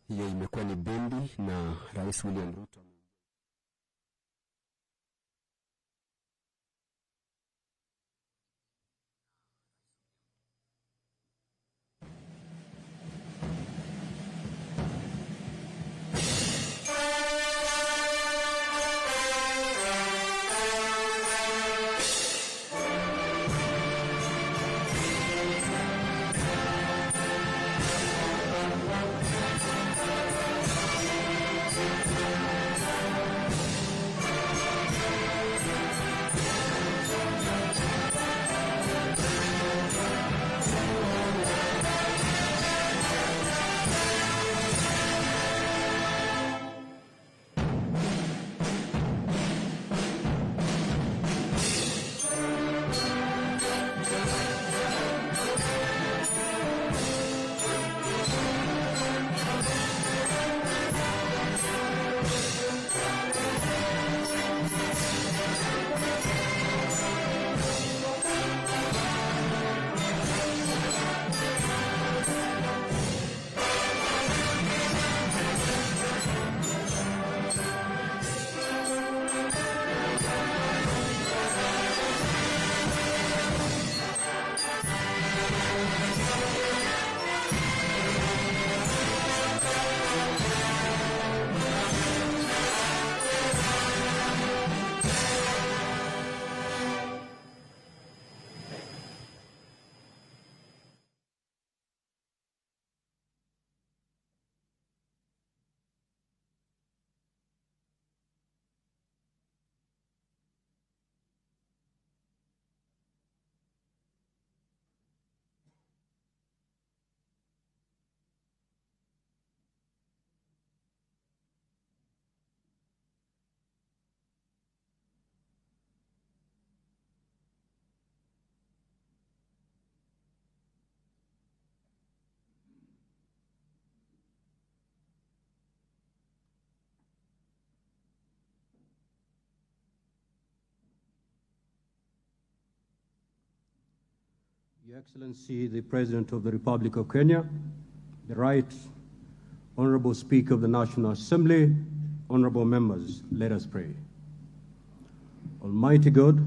hiyo imekuwa ni bendi na Rais William Ruto. Your Excellency, the President of the Republic of Kenya, the Right Honorable Speaker of the National Assembly, honorable members, let us pray. Almighty God,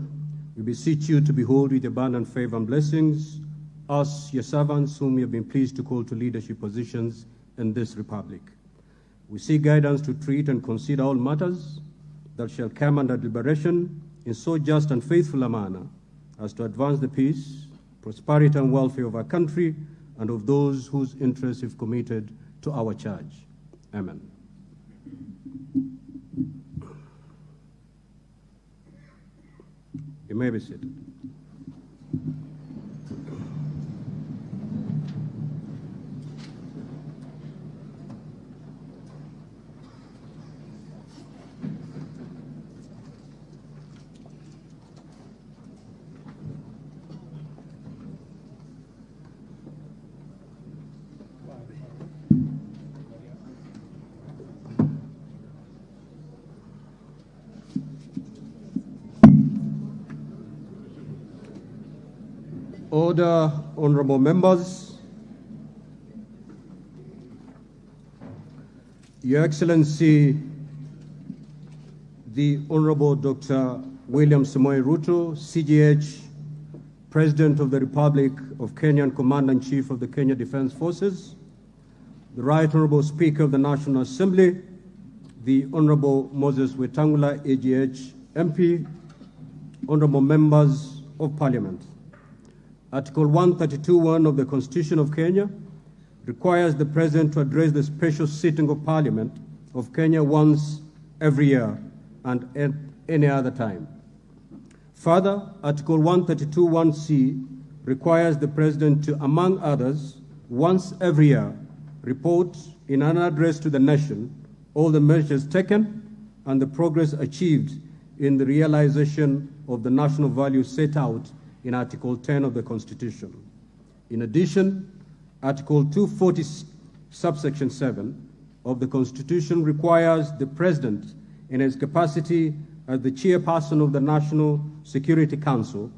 we beseech you to behold with abundant favor and blessings us, your servants, whom you have been pleased to call to leadership positions in this republic. We seek guidance to treat and consider all matters that shall come under deliberation in so just and faithful a manner as to advance the peace, prosperity and welfare of our country and of those whose interests we've committed to our charge. Amen. You may be seated. Order, honorable members. Your Excellency, the Honorable Dr. William Samoei Ruto, CGH, President of the Republic of Kenya and Commander-in-Chief of the Kenya Defense Forces, the Right Honorable Speaker of the National Assembly, the Honorable Moses Wetangula, AGH, MP, honorable members of Parliament. Article 132(1) of the Constitution of Kenya requires the President to address the special sitting of Parliament of Kenya once every year and at any other time. Further, Article 132(1)(c) requires the President to, among others, once every year, report in an address to the nation all the measures taken and the progress achieved in the realization of the national values set out in Article 10 of the Constitution. In addition, Article 240, subsection 7 of the Constitution requires the President, in his capacity as the chairperson of the National Security Council,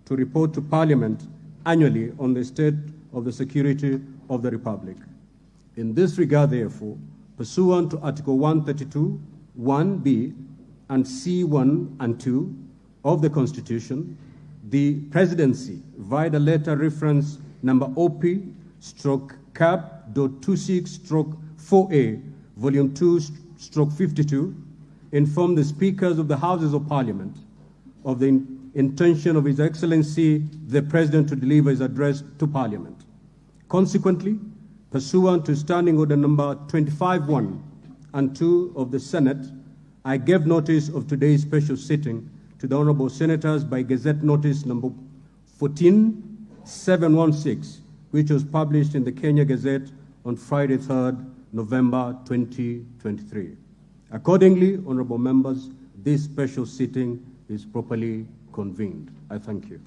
to report to Parliament annually on the state of the security of the Republic. In this regard, therefore, pursuant to Article 132, 1B, and C1 and 2 of the Constitution, the Presidency, via the letter reference number OP/CAP.26/4A, Volume 2/52, informed the Speakers of the Houses of Parliament of the intention of His Excellency the President to deliver his address to Parliament. Consequently, pursuant to Standing Order number 25(1) and 2 of the Senate, I gave notice of today's special sitting to the Honorable Senators by Gazette Notice number 14716, which was published in the Kenya Gazette on Friday, 3rd November 2023. Accordingly, honorable members, this special sitting is properly convened. I thank you.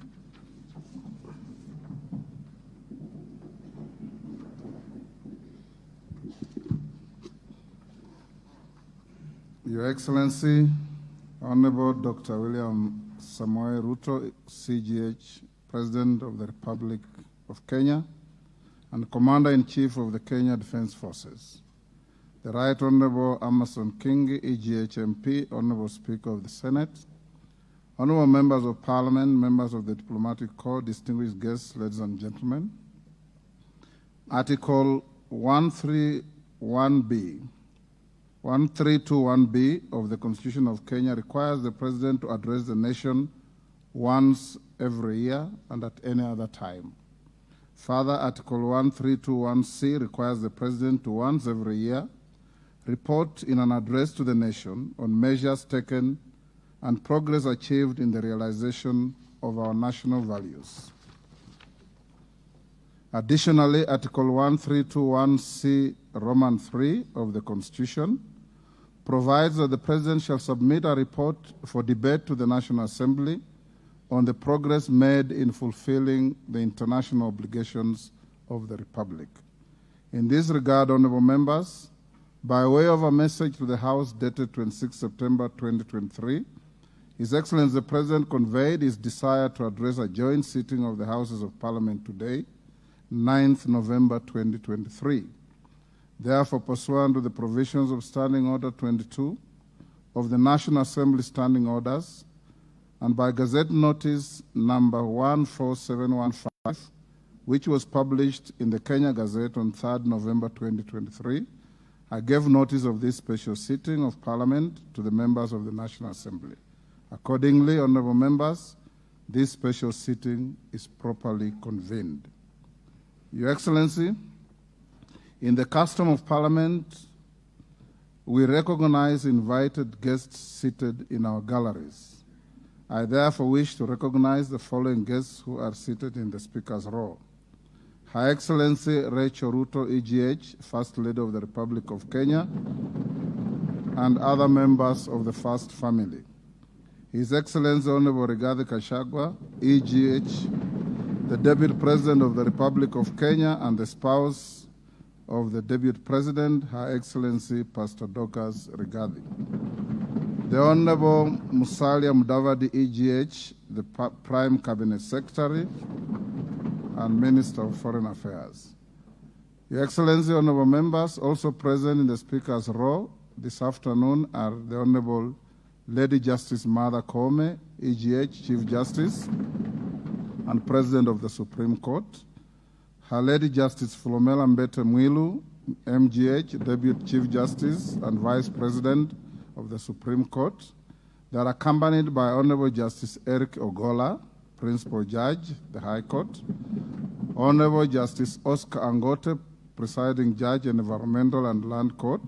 Your Excellency, Honorable Dr. William Samoei Ruto, CGH, President of the Republic of Kenya, and Commander-in-Chief of the Kenya Defense Forces. The Right Honorable Amason Kingi, EGH MP, Honorable Speaker of the Senate, Honorable Members of Parliament, members of the Diplomatic Corps, distinguished guests, ladies and gentlemen. Article 1321B of the Constitution of Kenya requires the President to address the nation once every year and at any other time. Further, Article 1321C requires the President to once every year report in an address to the nation on measures taken and progress achieved in the realization of our national values. Additionally, Article 1321C Roman 3 of the Constitution provides that the President shall submit a report for debate to the National Assembly on the progress made in fulfilling the international obligations of the Republic. In this regard, honorable members, by way of a message to the House dated 26 September 2023, His Excellency the President conveyed his desire to address a joint sitting of the Houses of Parliament today, 9th November 2023. Therefore, pursuant to the provisions of Standing Order 22 of the National Assembly Standing Orders, and by Gazette Notice number 14715, which was published in the Kenya Gazette on 3rd November 2023, I gave notice of this special sitting of Parliament to the members of the National Assembly. Accordingly, honorable members, this special sitting is properly convened. Your Excellency, in the custom of Parliament, we recognize invited guests seated in our galleries. I therefore wish to recognize the following guests who are seated in the Speaker's row. Her Excellency Rachel Ruto, EGH, First Lady of the Republic of Kenya, and other members of the First Family. His Excellency Honorable Rigathi Gachagua, EGH, the Deputy President of the Republic of Kenya and the spouse of the Deputy President, Her Excellency Pastor Dorcas Rigathi. The Honorable Musalia Mudavadi, EGH, the Prime Cabinet Secretary and Minister of Foreign Affairs. Your Excellency, honorable members, also present in the Speaker's row this afternoon are the Honorable Lady Justice Martha Koome, EGH, Chief Justice and President of the Supreme Court, Her Lady Justice Philomena Mbete Mwilu, MGH, Deputy Chief Justice and Vice President of the Supreme Court. They are accompanied by Honorable Justice Eric Ogola, Principal Judge, the High Court, Honorable Justice Oscar Angote, Presiding Judge in Environmental and Land Court,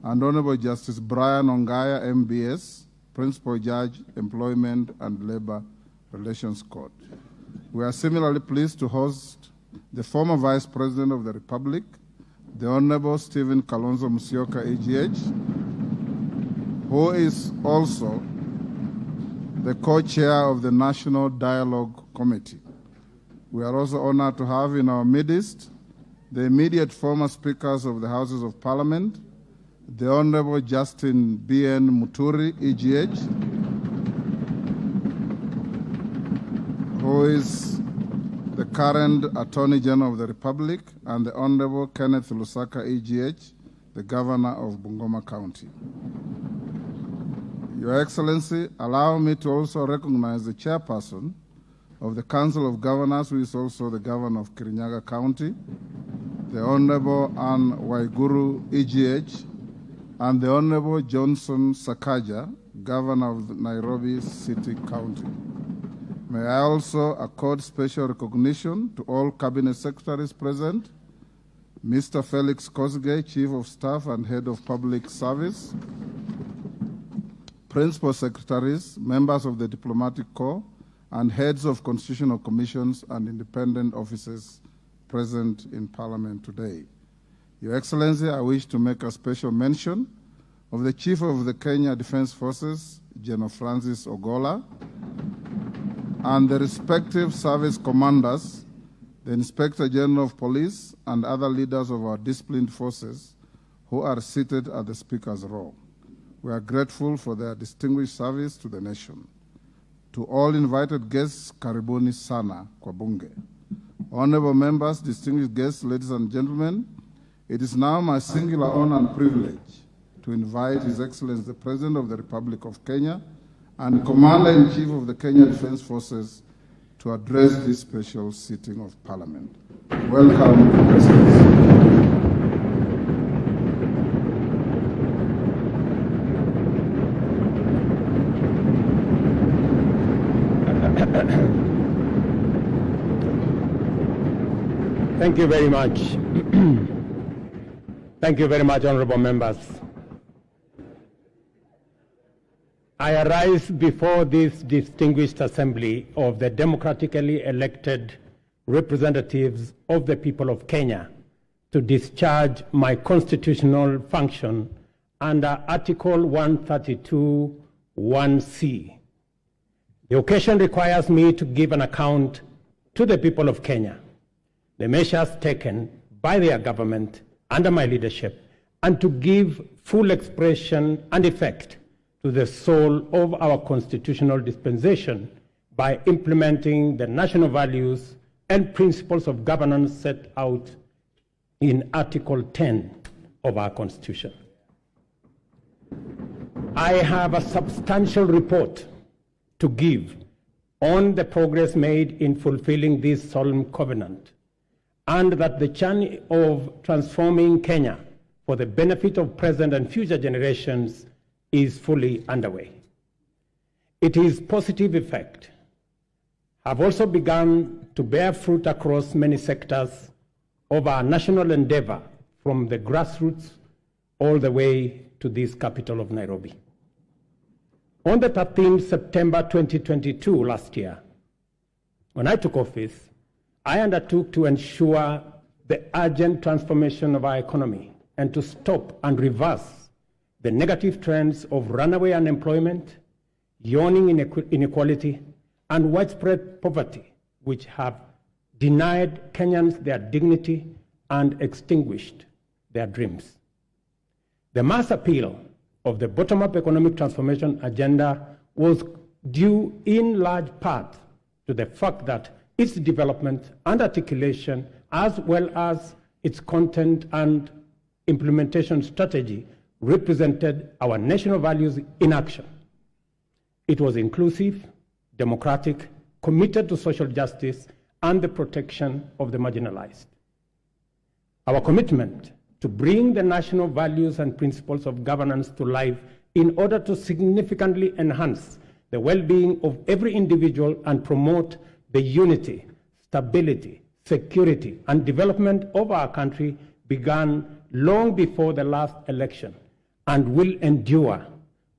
and Honorable Justice Brian Ongaya, MBS, Principal Judge, Employment and Labor Relations Court. We are similarly pleased to host the former Vice President of the Republic, the Honorable Stephen Kalonzo Musyoka, EGH, who is also the co-chair of the National Dialogue Committee. We are also honored to have in our midst the immediate former speakers of the Houses of Parliament, the Honorable Justin B.N. Muturi, EGH, who is the current Attorney General of the Republic, and the Honorable Kenneth Lusaka, EGH, the Governor of Bungoma County. Your Excellency, allow me to also recognize the Chairperson of the Council of Governors, who is also the Governor of Kirinyaga County, the Honorable Anne Waiguru, EGH, and the Honorable Johnson Sakaja, Governor of the Nairobi City County. May I also accord special recognition to all Cabinet Secretaries present, Mr. Felix Kosgei, Chief of Staff and Head of Public Service, Principal Secretaries, members of the Diplomatic Corps, and heads of constitutional commissions and independent offices present in Parliament today. Your Excellency, I wish to make a special mention of the Chief of the Kenya Defence Forces, General Francis Ogola, and the respective service commanders, the Inspector General of Police, and other leaders of our disciplined forces who are seated at the Speaker's row. We are grateful for their distinguished service to the nation. To all invited guests, karibuni sana kwa bunge. Honorable members, distinguished guests, ladies and gentlemen, it is now my singular honor and privilege to invite His Excellency the President of the Republic of Kenya and Commander-in-Chief of the Kenya Defence Forces to address this special sitting of Parliament. Welcome, Your Excellency. Thank you very much. Thank you very much, honorable members. I arise before this distinguished assembly of the democratically elected representatives of the people of Kenya to discharge my constitutional function under Article 132(1)(c). The occasion requires me to give an account to the people of Kenya, the measures taken by their government under my leadership, and to give full expression and effect to the soul of our constitutional dispensation by implementing the national values and principles of governance set out in Article 10 of our Constitution. I have a substantial report to give on the progress made in fulfilling this solemn covenant, and that the journey of transforming Kenya for the benefit of present and future generations is fully underway. Its positive effect have also begun to bear fruit across many sectors of our national endeavor, from the grassroots all the way to this capital of Nairobi. On the 13th September 2022, last year, when I took office, I undertook to ensure the urgent transformation of our economy and to stop and reverse the negative trends of runaway unemployment, yawning inequality, and widespread poverty, which have denied Kenyans their dignity and extinguished their dreams. The mass appeal of the bottom-up economic transformation agenda was due in large part to the fact that its development and articulation, as well as its content and implementation strategy, represented our national values in action. It was inclusive, democratic, committed to social justice and the protection of the marginalized. Our commitment to bring the national values and principles of governance to life in order to significantly enhance the well-being of every individual and promote the unity, stability, security, and development of our country began long before the last election and will endure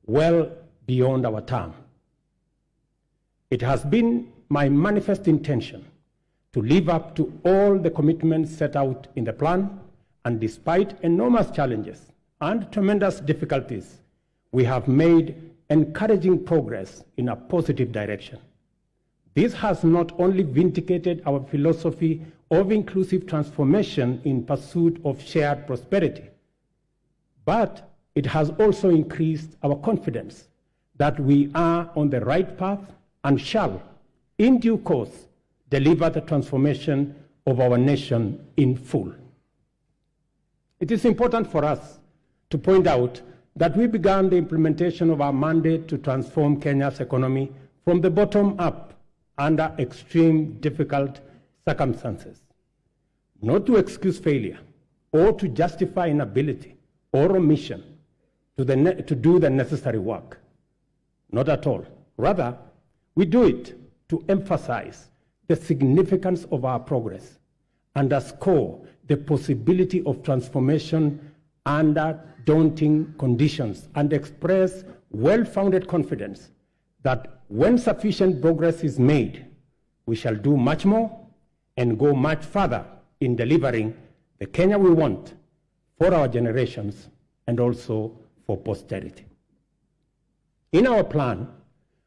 well beyond our term. It has been my manifest intention to live up to all the commitments set out in the plan, and despite enormous challenges and tremendous difficulties, we have made encouraging progress in a positive direction. This has not only vindicated our philosophy of inclusive transformation in pursuit of shared prosperity, but it has also increased our confidence that we are on the right path and shall, in due course, deliver the transformation of our nation in full. It is important for us to point out that we began the implementation of our mandate to transform Kenya's economy from the bottom up under extreme difficult circumstances, not to excuse failure or to justify inability or omission to do the necessary work. Not at all. Rather, we do it to emphasize the significance of our progress, underscore the possibility of transformation under daunting conditions, and express well-founded confidence that when sufficient progress is made, we shall do much more and go much further in delivering the Kenya we want for our generations and also for posterity. In our plan,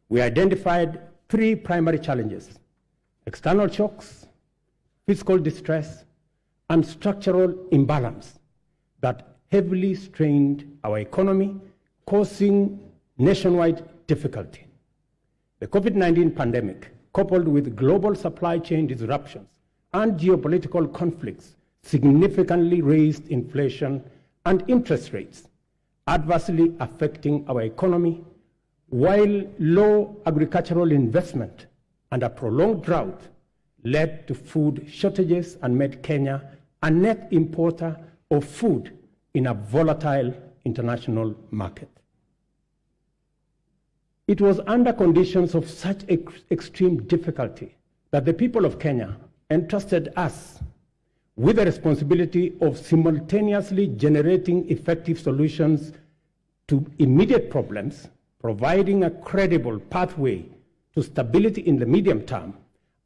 we identified 3 primary challenges: external shocks, fiscal distress, and structural imbalance that heavily strained our economy, causing nationwide difficulty. The COVID-19 pandemic, coupled with global supply chain disruptions and geopolitical conflicts, significantly raised inflation and interest rates, adversely affecting our economy, while low agricultural investment and a prolonged drought led to food shortages and made Kenya a net importer of food in a volatile international market. It was under conditions of such extreme difficulty that the people of Kenya entrusted us with the responsibility of simultaneously generating effective solutions to immediate problems, providing a credible pathway to stability in the medium term,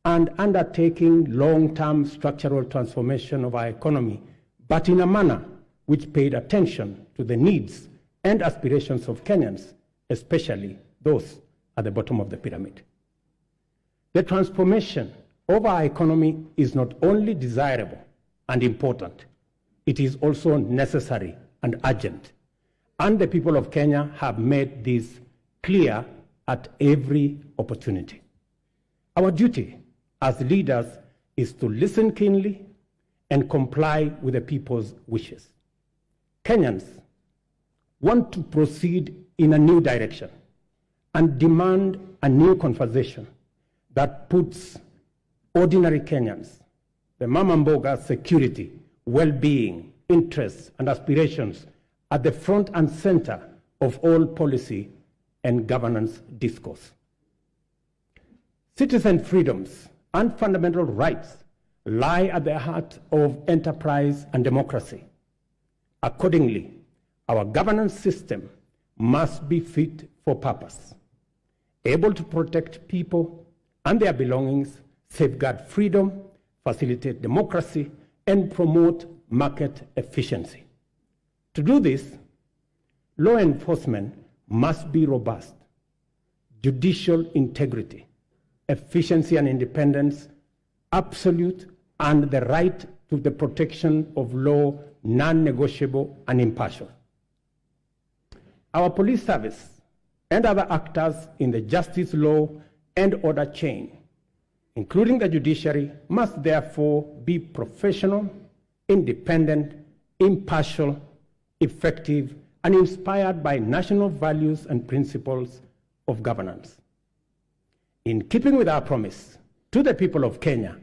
and undertaking long-term structural transformation of our economy, but in a manner which paid attention to the needs and aspirations of Kenyans, especially those at the bottom of the pyramid. The transformation of our economy is not only desirable and important, it is also necessary and urgent. And the people of Kenya have made this clear at every opportunity. Our duty as leaders is to listen keenly and comply with the people's wishes. Kenyans want to proceed in a new direction and demand a new conversation that puts ordinary Kenyans, the mama mboga's security, well-being, interests, and aspirations at the front and center of all policy and governance discourse. Citizen freedoms and fundamental rights lie at the heart of enterprise and democracy. Accordingly, our governance system must be fit for purpose, able to protect people and their belongings, safeguard freedom, facilitate democracy, and promote market efficiency. To do this, law enforcement must be robust, judicial integrity, efficiency and independence, absolute, and the right to the protection of law non-negotiable and impartial. Our police service and other actors in the justice, law, and order chain, including the judiciary, must therefore be professional, independent, impartial, effective, and inspired by national values and principles of governance. In keeping with our promise to the people of Kenya,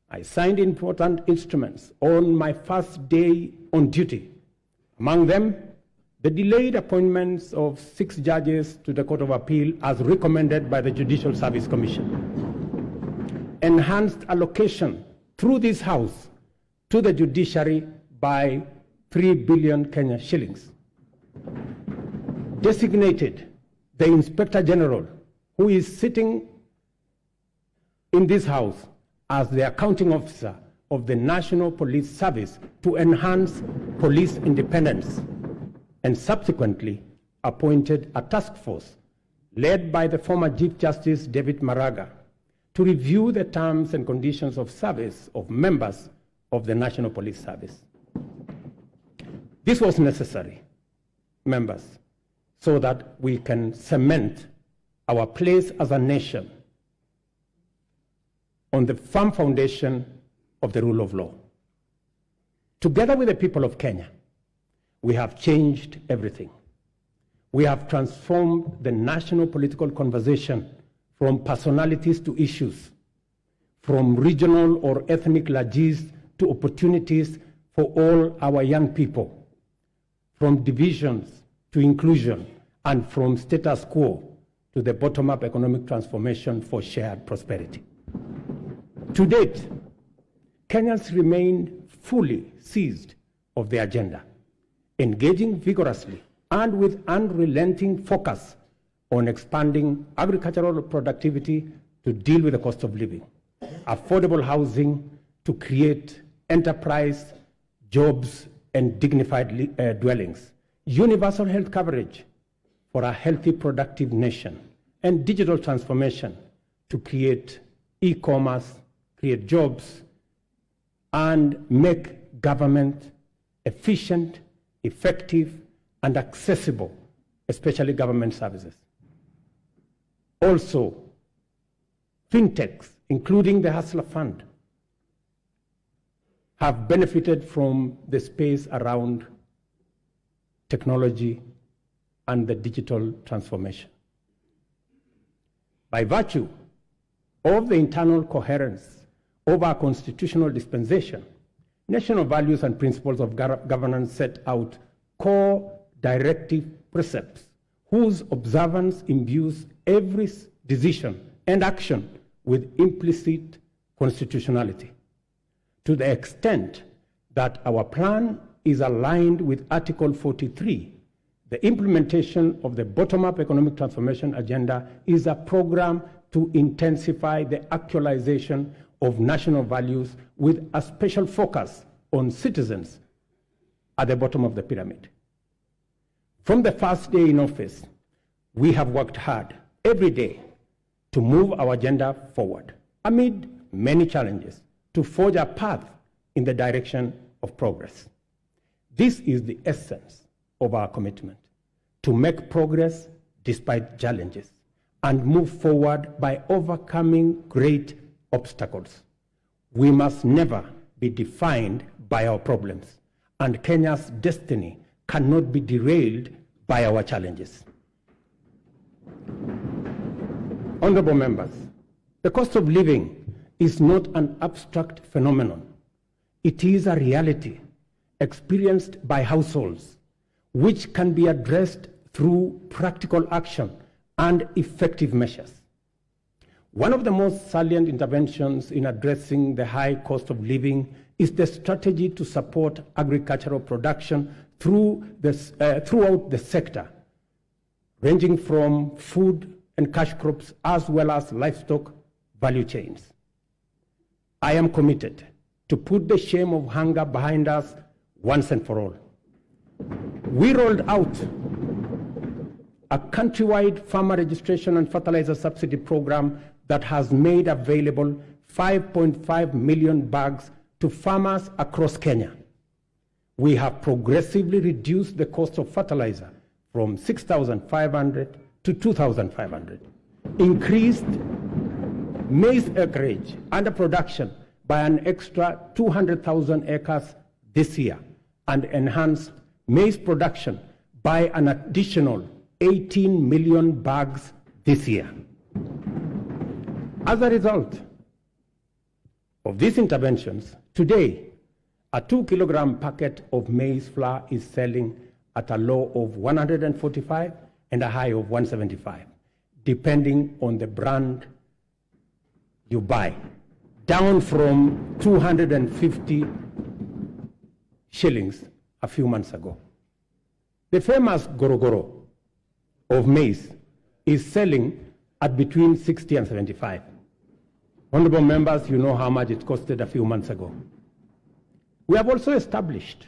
I signed important instruments on my first day on duty. Among them, the delayed appointments of 6 judges to the Court of Appeal as recommended by the Judicial Service Commission. Enhanced allocation through this House to the judiciary by 3 billion Kenya shillings. Designated the Inspector General, who is sitting in this House as the accounting officer of the National Police Service, to enhance police independence, and subsequently appointed a task force led by the former Chief Justice David Maraga to review the terms and conditions of service of members of the National Police Service. This was necessary, members, so that we can cement our place as a nation on the firm foundation of the rule of law. Together with the people of Kenya, we have changed everything. We have transformed the national political conversation from personalities to issues, from regional or ethnic lages to opportunities for all our young people, from divisions to inclusion, and from status quo to the bottom-up economic transformation for shared prosperity. To date, Kenyans remain fully seized of the agenda, engaging vigorously and with unrelenting focus on expanding agricultural productivity to deal with the cost of living, affordable housing to create enterprise, jobs, and dignified dwellings, universal health coverage for a healthy, productive nation, and digital transformation to create e-commerce, create jobs, and make government efficient, effective, and accessible, especially government services. Also, fintechs, including the Hustler Fund, have benefited from the space around technology and the digital transformation. By virtue of the internal coherence of our constitutional dispensation, national values and principles of governance set out core directive precepts whose observance imbues every decision and action with implicit constitutionality. To the extent that our plan is aligned with Article 43, the implementation of the bottom-up economic transformation agenda is a program to intensify the actualization of national values with a special focus on citizens at the bottom of the pyramid. From the first day in office, we have worked hard every day to move our agenda forward amid many challenges to forge a path in the direction of progress. This is the essence of our commitment, to make progress despite challenges and move forward by overcoming great obstacles. We must never be defined by our problems, and Kenya's destiny cannot be derailed by our challenges. Honorable members, the cost of living is not an abstract phenomenon. It is a reality experienced by households, which can be addressed through practical action and effective measures. One of the most salient interventions in addressing the high cost of living is the strategy to support agricultural production throughout the sector, ranging from food and cash crops as well as livestock value chains. I am committed to put the shame of hunger behind us once and for all. We rolled out a countrywide farmer registration and fertilizer subsidy program that has made available 5.5 million bags to farmers across Kenya. We have progressively reduced the cost of fertilizer from 6,500 to 2,500, increased maize acreage under production by an extra 200,000 acres this year, and enhanced maize production by an additional 18 million bags this year. As a result of these interventions, today, a 2-kilogram packet of maize flour is selling at a low of 145 and a high of 175, depending on the brand you buy, down from 250 shillings a few months ago. The famous gorogoro of maize is selling at between 60 and 75. Honorable members, you know how much it costed a few months ago. We have also established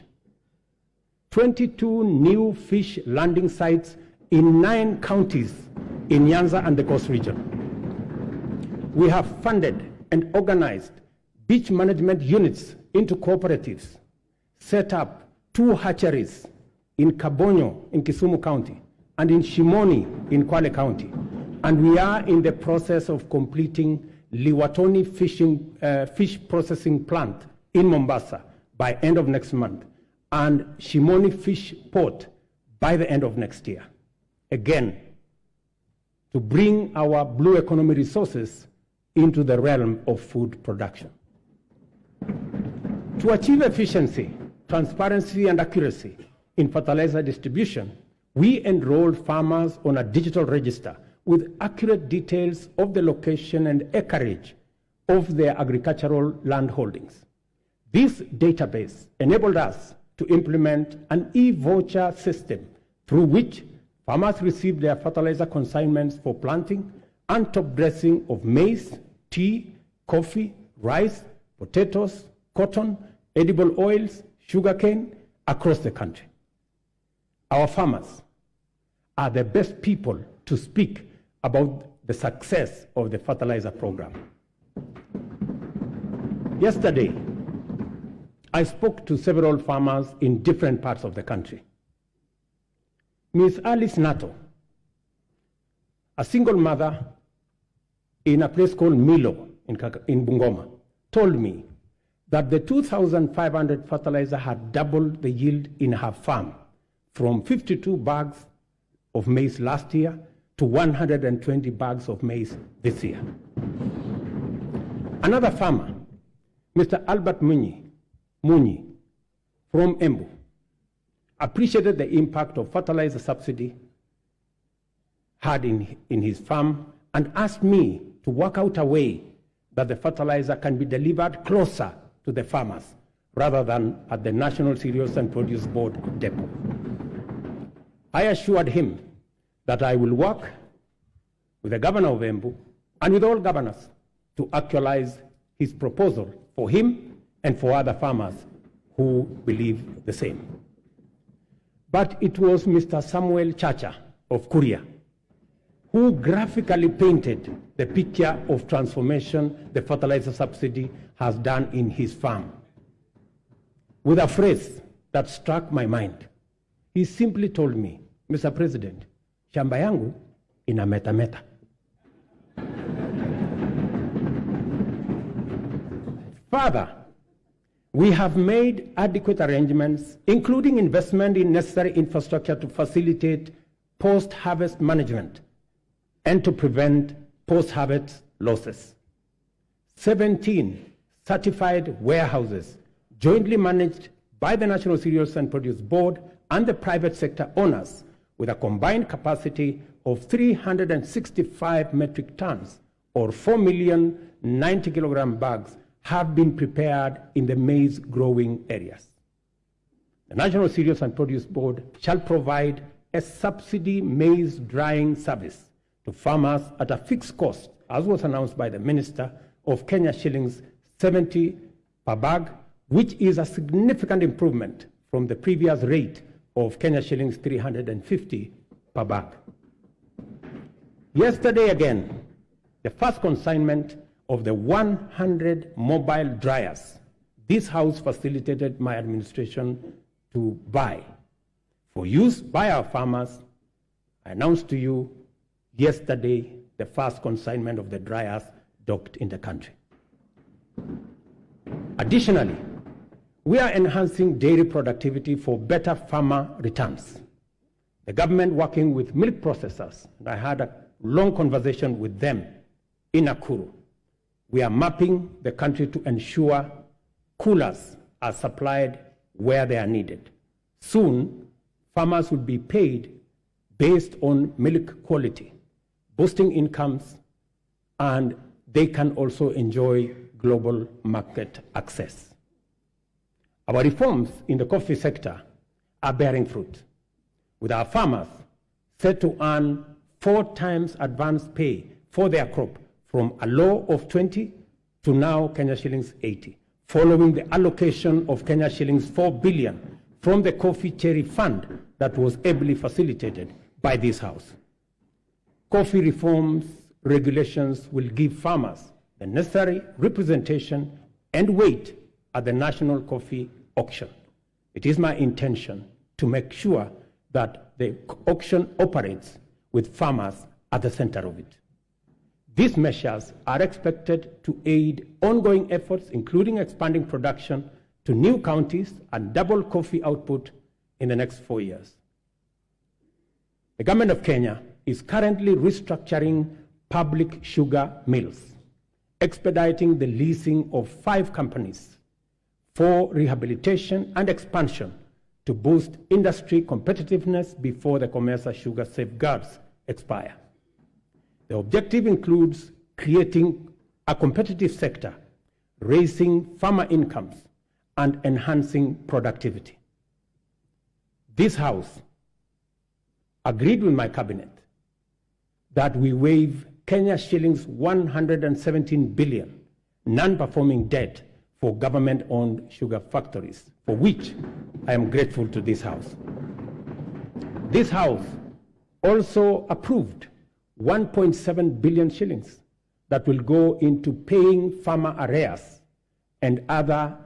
22 new fish landing sites in 9 counties in Nyanza and the Coast region. We have funded and organized beach management units into cooperatives, set up 2 hatcheries in Kabonyo in Kisumu County and in Shimoni in Kwale County. And we are in the process of completing Liwatoni fish processing plant in Mombasa by end of next month, and Shimoni Fish Port by the end of next year. Again, to bring our blue economy resources into the realm of food production. To achieve efficiency, transparency, and accuracy in fertilizer distribution, we enrolled farmers on a digital register with accurate details of the location and acreage of their agricultural land holdings. This database enabled us to implement an e-voucher system through which farmers received their fertilizer consignments for planting and top dressing of maize, tea, coffee, rice, potatoes, cotton, edible oils, sugarcane across the country. Our farmers are the best people to speak about the success of the fertilizer program. Yesterday, I spoke to several farmers in different parts of the country. Ms. Alice Nato, a single mother in a place called Milo in Bungoma, told me that the 2,500 fertilizer had doubled the yield in her farm from 52 bags of maize last year to 120 bags of maize this year. Another farmer, Mr. Albert Munyi from Embu, appreciated the impact of fertilizer subsidy had in his farm and asked me to work out a way that the fertilizer can be delivered closer to the farmers rather than at the National Cereals and Produce Board depot. I assured him that I will work with the governor of Embu and with all governors to actualize his proposal for him and for other farmers who believe the same. But it was Mr. Samuel Chacha of Kuria who graphically painted the picture of transformation the fertilizer subsidy has done in his farm. With a phrase that struck my mind, he simply told me, Mr. President, shamba yangu ina meta. Further, we have made adequate arrangements, including investment in necessary infrastructure to facilitate post-harvest management and to prevent post-harvest losses. 17 certified warehouses jointly managed by the National Cereals and Produce Board and the private sector owners with a combined capacity of 365 metric tons or 4,090 kilogram bags have been prepared in the maize growing areas. The National Cereals and Produce Board shall provide a subsidy maize drying service to farmers at a fixed cost, as was announced by the Minister, of Kenya shillings 70 per bag, which is a significant improvement from the previous rate of Kenya shillings 350 per bag. Yesterday again, the first consignment of the 100 mobile dryers this House facilitated my administration to buy for use by our farmers. I announced to you yesterday the first consignment of the dryers docked in the country. Additionally, we are enhancing dairy productivity for better farmer returns. The government, working with milk processors, and I had a long conversation with them in Nakuru, we are mapping the country to ensure coolers are supplied where they are needed. Soon, farmers will be paid based on milk quality, boosting incomes, and they can also enjoy global market access. Our reforms in the coffee sector are bearing fruit, with our farmers set to earn 4 times advance pay for their crop from a low of 20 to now Kenya shillings 80, following the allocation of Kenya shillings 4 billion from the Coffee Cherry Fund that was ably facilitated by this House. Coffee reforms regulations will give farmers the necessary representation and weight at the National Coffee Auction. It is my intention to make sure that the auction operates with farmers at the center of it. These measures are expected to aid ongoing efforts, including expanding production to new counties and double coffee output in the next 4 years. The government of Kenya is currently restructuring public sugar mills, expediting the leasing of 5 companies for rehabilitation and expansion to boost industry competitiveness before the Commercial Sugar Safeguards expire. The objective includes creating a competitive sector, raising farmer incomes, and enhancing productivity. This House agreed with my cabinet that we waive Kenya shillings 117 billion non-performing debt for government-owned sugar factories, for which I am grateful to this House. This House also approved 1.7 billion shillings that will go into paying farmer arrears and other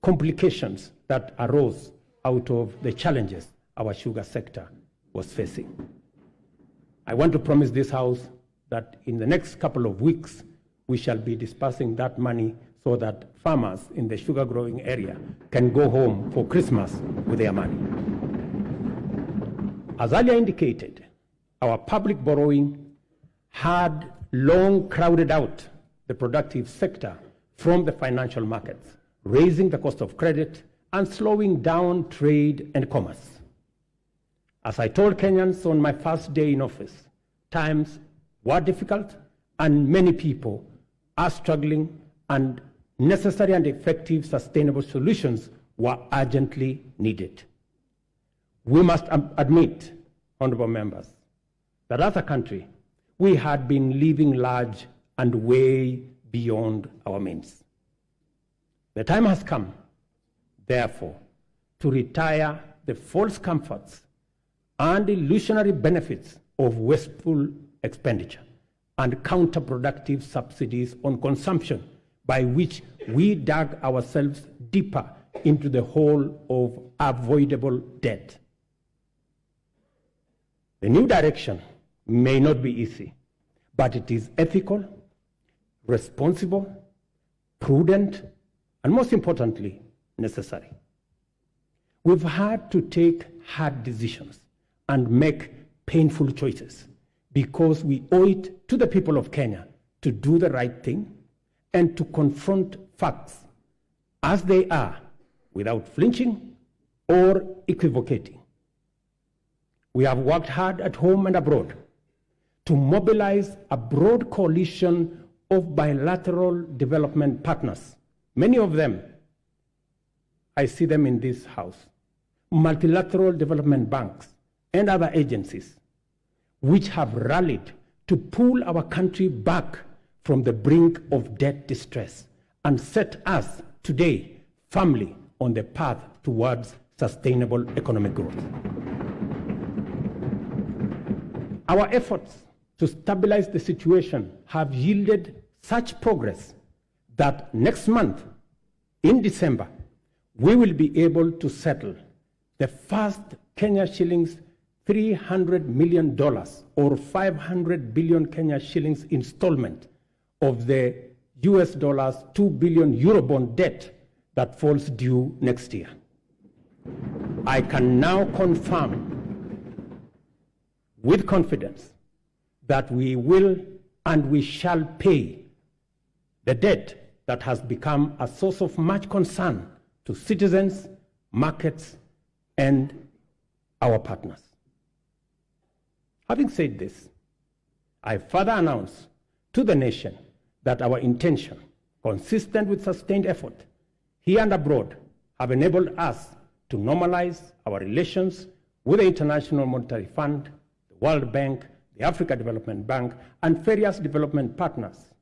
complications that arose out of the challenges our sugar sector was facing. I want to promise this House that in the next couple of weeks, we shall be dispersing that money so that farmers in the sugar growing area can go home for Christmas with their money. As earlier indicated, our public borrowing had long crowded out the productive sector from the financial markets, raising the cost of credit and slowing down trade and commerce. As I told Kenyans on my first day in office, times were difficult and many people are struggling, and necessary and effective sustainable solutions were urgently needed. We must admit, honorable members, that as a country, we had been living large and way beyond our means. The time has come, therefore, to retire the false comforts and illusionary benefits of wasteful expenditure and counterproductive subsidies on consumption, by which we dug ourselves deeper into the hole of avoidable debt. The new direction may not be easy, but it is ethical, responsible, prudent, and most importantly, necessary. We've had to take hard decisions and make painful choices because we owe it to the people of Kenya to do the right thing and to confront facts as they are without flinching or equivocating. We have worked hard at home and abroad to mobilize a broad coalition of bilateral development partners. Many of them, I see them in this House, multilateral development banks and other agencies, which have rallied to pull our country back from the brink of debt distress and set us today firmly on the path towards sustainable economic growth. Our efforts to stabilize the situation have yielded such progress that next month, in December, we will be able to settle the first Kenya shillings $300 million or 500 billion Kenya shillings installment of the US dollars 2 billion Eurobond debt that falls due next year. I can now confirm with confidence that we will and we shall pay the debt that has become a source of much concern to citizens, markets, and our partners. Having said this, I further announce to the nation that our intention, consistent with sustained effort here and abroad, have enabled us to normalize our relations with the International Monetary Fund, the World Bank, the Africa Development Bank, and various development partners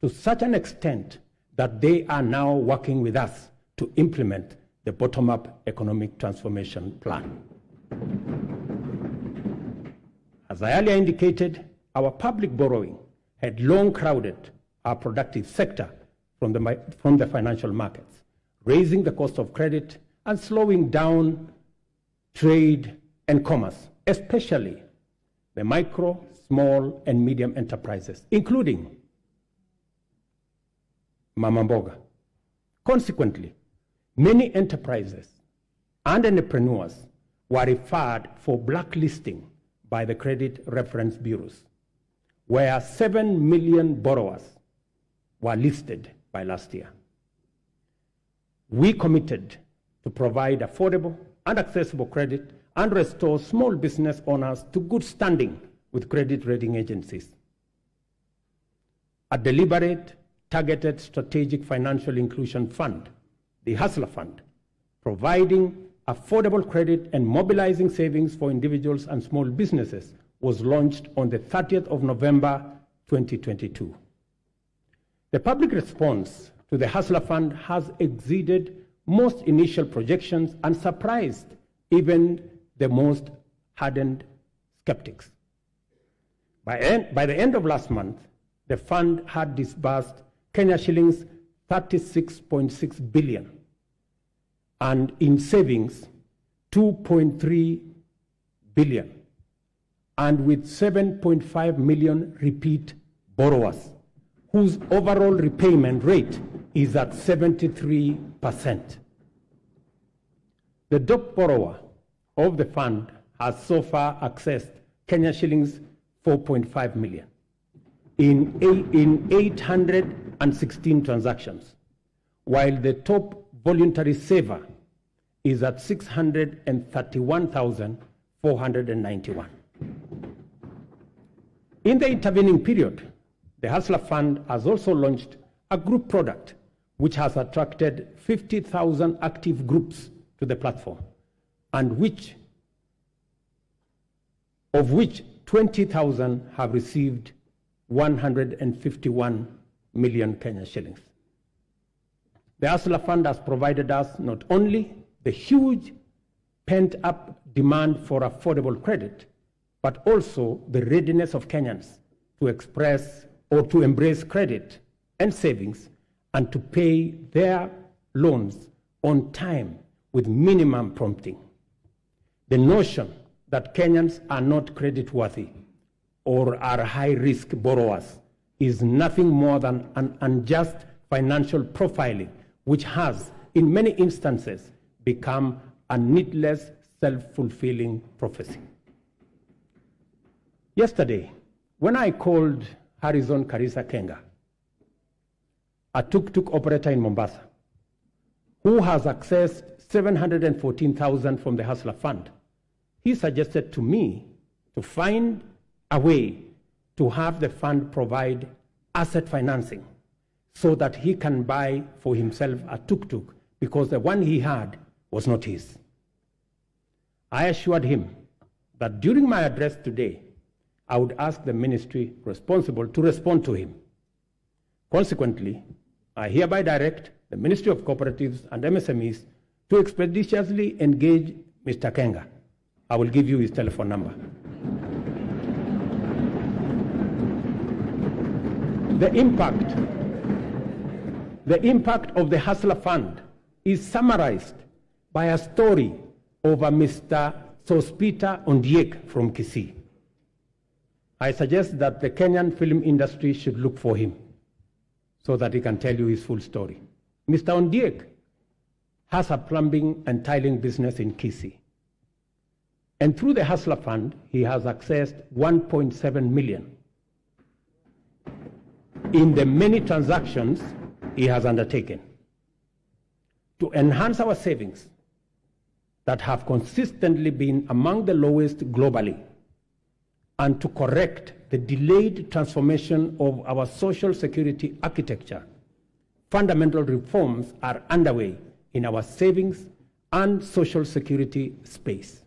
to such an extent that they are now working with us to implement the bottom-up economic transformation plan. As I earlier indicated, our public borrowing had long crowded our productive sector from the financial markets, raising the cost of credit and slowing down trade and commerce, especially the micro, small, and medium enterprises, including Mama Mboga. Consequently, Many enterprises and entrepreneurs were referred for blacklisting by the credit reference bureaus, where 7 million borrowers were listed by last year. We committed to provide affordable and accessible credit and restore small business owners to good standing with credit rating agencies. A deliberate, targeted strategic financial inclusion fund, the Hustler Fund, providing affordable credit and mobilizing savings for individuals and small businesses, was launched on the 30th of November 2022. The public response to the Hustler Fund has exceeded most initial projections and surprised even the most hardened skeptics. By the end of last month, the fund had disbursed Kenya shillings 36.6 billion, and in savings 2.3 billion, and with 7.5 million repeat borrowers, whose overall repayment rate is at 73%. The top borrower of the fund has so far accessed Kenya shillings 4.5 million in 816 transactions, while the top voluntary saver is at 631,491. In the intervening period, the Hustler Fund has also launched a group product which has attracted 50,000 active groups to the platform, and of which 20,000 have received 151 million Kenya shillings. The Hustler Fund has provided us not only the huge pent-up demand for affordable credit, but also the readiness of Kenyans to express or to embrace credit and savings and to pay their loans on time with minimum prompting. The notion that Kenyans are not creditworthy or are high-risk borrowers is nothing more than an unjust financial profiling, which has, in many instances, become a needless, self-fulfilling prophecy. Yesterday, when I called Harrison Karisa Kenga, a tuk-tuk operator in Mombasa, who has accessed 714,000 from the Hustler Fund, he suggested to me to find a way to have the fund provide asset financing so that he can buy for himself a tuk-tuk, because the one he had was not his. I assured him that during my address today, I would ask the ministry responsible to respond to him. Consequently, I hereby direct the Ministry of Cooperatives and MSMEs to expeditiously engage Mr. Kenga. I will give you his telephone number. The impact of the Hustler Fund is summarized by a story of a Mr. Sospita Ondiek from Kisii. I suggest that the Kenyan film industry should look for him so that he can tell you his full story. Mr. Ondiek has a plumbing and tiling business in Kisii. And through the Hustler Fund, he has accessed 1.7 million in the many transactions he has undertaken to enhance our savings that have consistently been among the lowest globally, and to correct the delayed transformation of our social security architecture. Fundamental reforms are underway in our savings and social security space.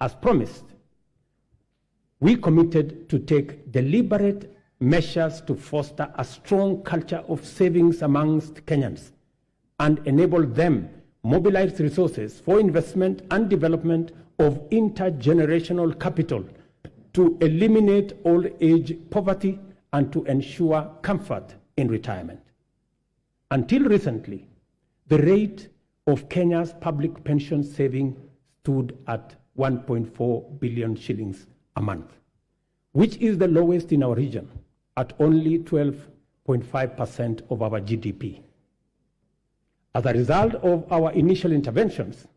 As promised, we committed to take deliberate measures to foster a strong culture of savings amongst Kenyans and enable them mobilize resources for investment and development of intergenerational capital to eliminate old age poverty and to ensure comfort in retirement. Until recently, the rate of Kenya's public pension saving stood at 1.4 billion shillings a month, which is the lowest in our region at only 12.5% of our GDP. As a result of our initial interventions,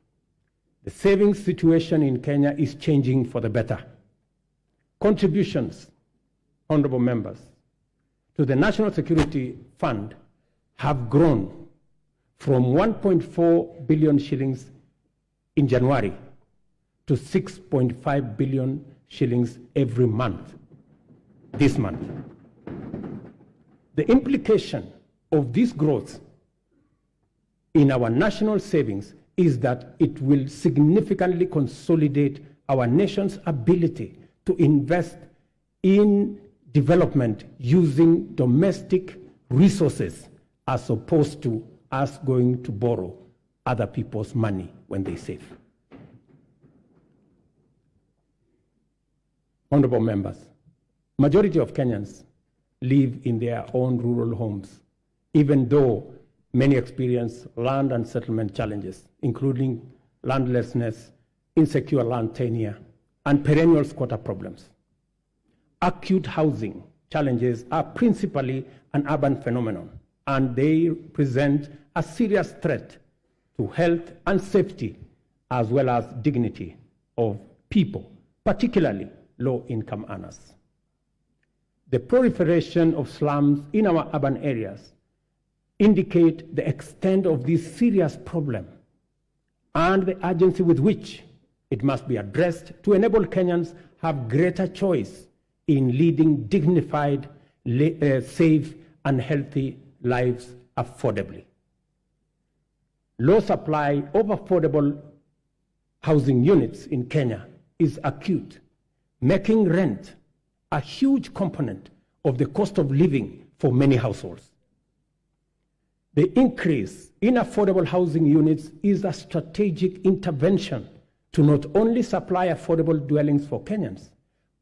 the savings situation in Kenya is changing for the better. Contributions, honorable members, to the National Security Fund have grown from 1.4 billion shillings in January to 6.5 billion shillings every month, this month. The implication of this growth in our national savings is that it will significantly consolidate our nation's ability to invest in development using domestic resources as opposed to us going to borrow other people's money when they save. Honorable members, majority of Kenyans live in their own rural homes, even though many experience land and settlement challenges, including landlessness, insecure land tenure, and perennial squatter problems. Acute housing challenges are principally an urban phenomenon, and they present a serious threat to health and safety, as well as dignity of people, particularly low-income earners. The proliferation of slums in our urban areas indicate the extent of this serious problem and the urgency with which it must be addressed to enable Kenyans have greater choice in leading dignified, safe, and healthy lives affordably. Low supply of affordable housing units in Kenya is acute, making rent a huge component of the cost of living for many households. The increase in affordable housing units is a strategic intervention to not only supply affordable dwellings for Kenyans,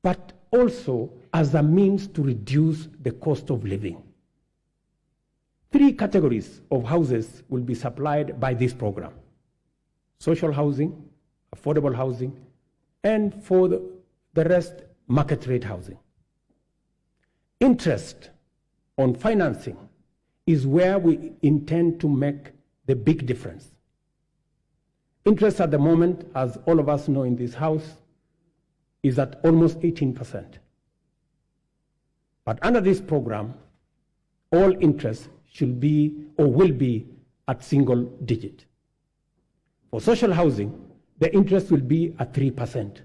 but also as a means to reduce the cost of living. 3 categories of houses will be supplied by this program: social housing, affordable housing, and for the rest, market rate housing. Interest on financing is where we intend to make the big difference. Interest at the moment, as all of us know in this house, is at almost 18%. But under this program, all interest should be or will be at single digit. For social housing, the interest will be at 3%.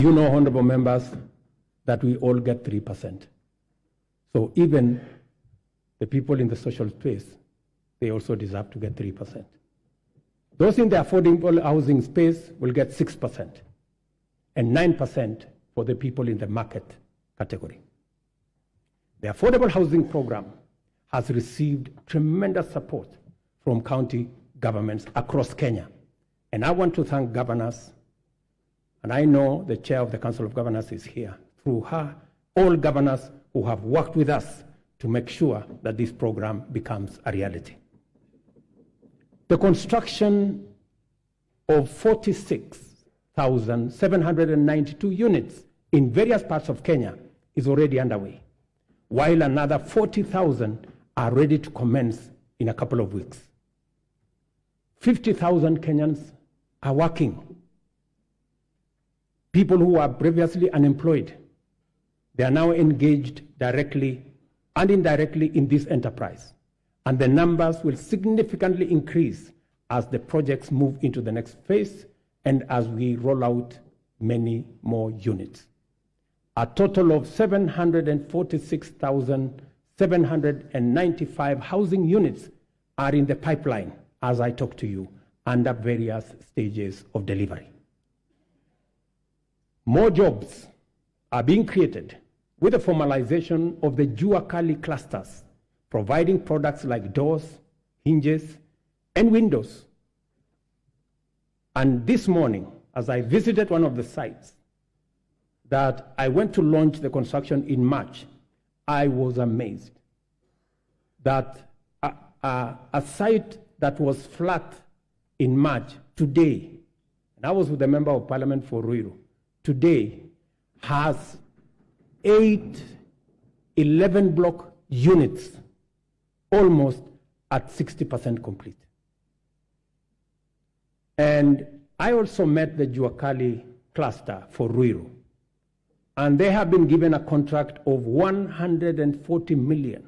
You know, honorable members, that we all get 3%. So even the people in the social space, they also deserve to get 3%. Those in the affordable housing space will get 6%, and 9% for the people in the market category. The affordable housing program has received tremendous support from county governments across Kenya. And I want to thank governors, and I know the chair of the Council of Governors is here, through her, all governors who have worked with us to make sure that this program becomes a reality. The construction of 46,792 units in various parts of Kenya is already underway, while another 40,000 are ready to commence in a couple of weeks. 50,000 Kenyans are working. People who were previously unemployed, they are now engaged directly and indirectly in this enterprise. And the numbers will significantly increase as the projects move into the next phase and as we roll out many more units. A total of 746,795 housing units are in the pipeline as I talk to you, under various stages of delivery. More jobs are being created with the formalization of the Jua Kali clusters, providing products like doors, hinges, and windows. And this morning, as I visited one of the sites that I went to launch the construction in March, I was amazed that a site that was flat in March today, and I was with the Member of Parliament for Ruiru, today has 8 11-block units, almost at 60% complete. And I also met the Juakali cluster for Ruiru, and they have been given a contract of 140 million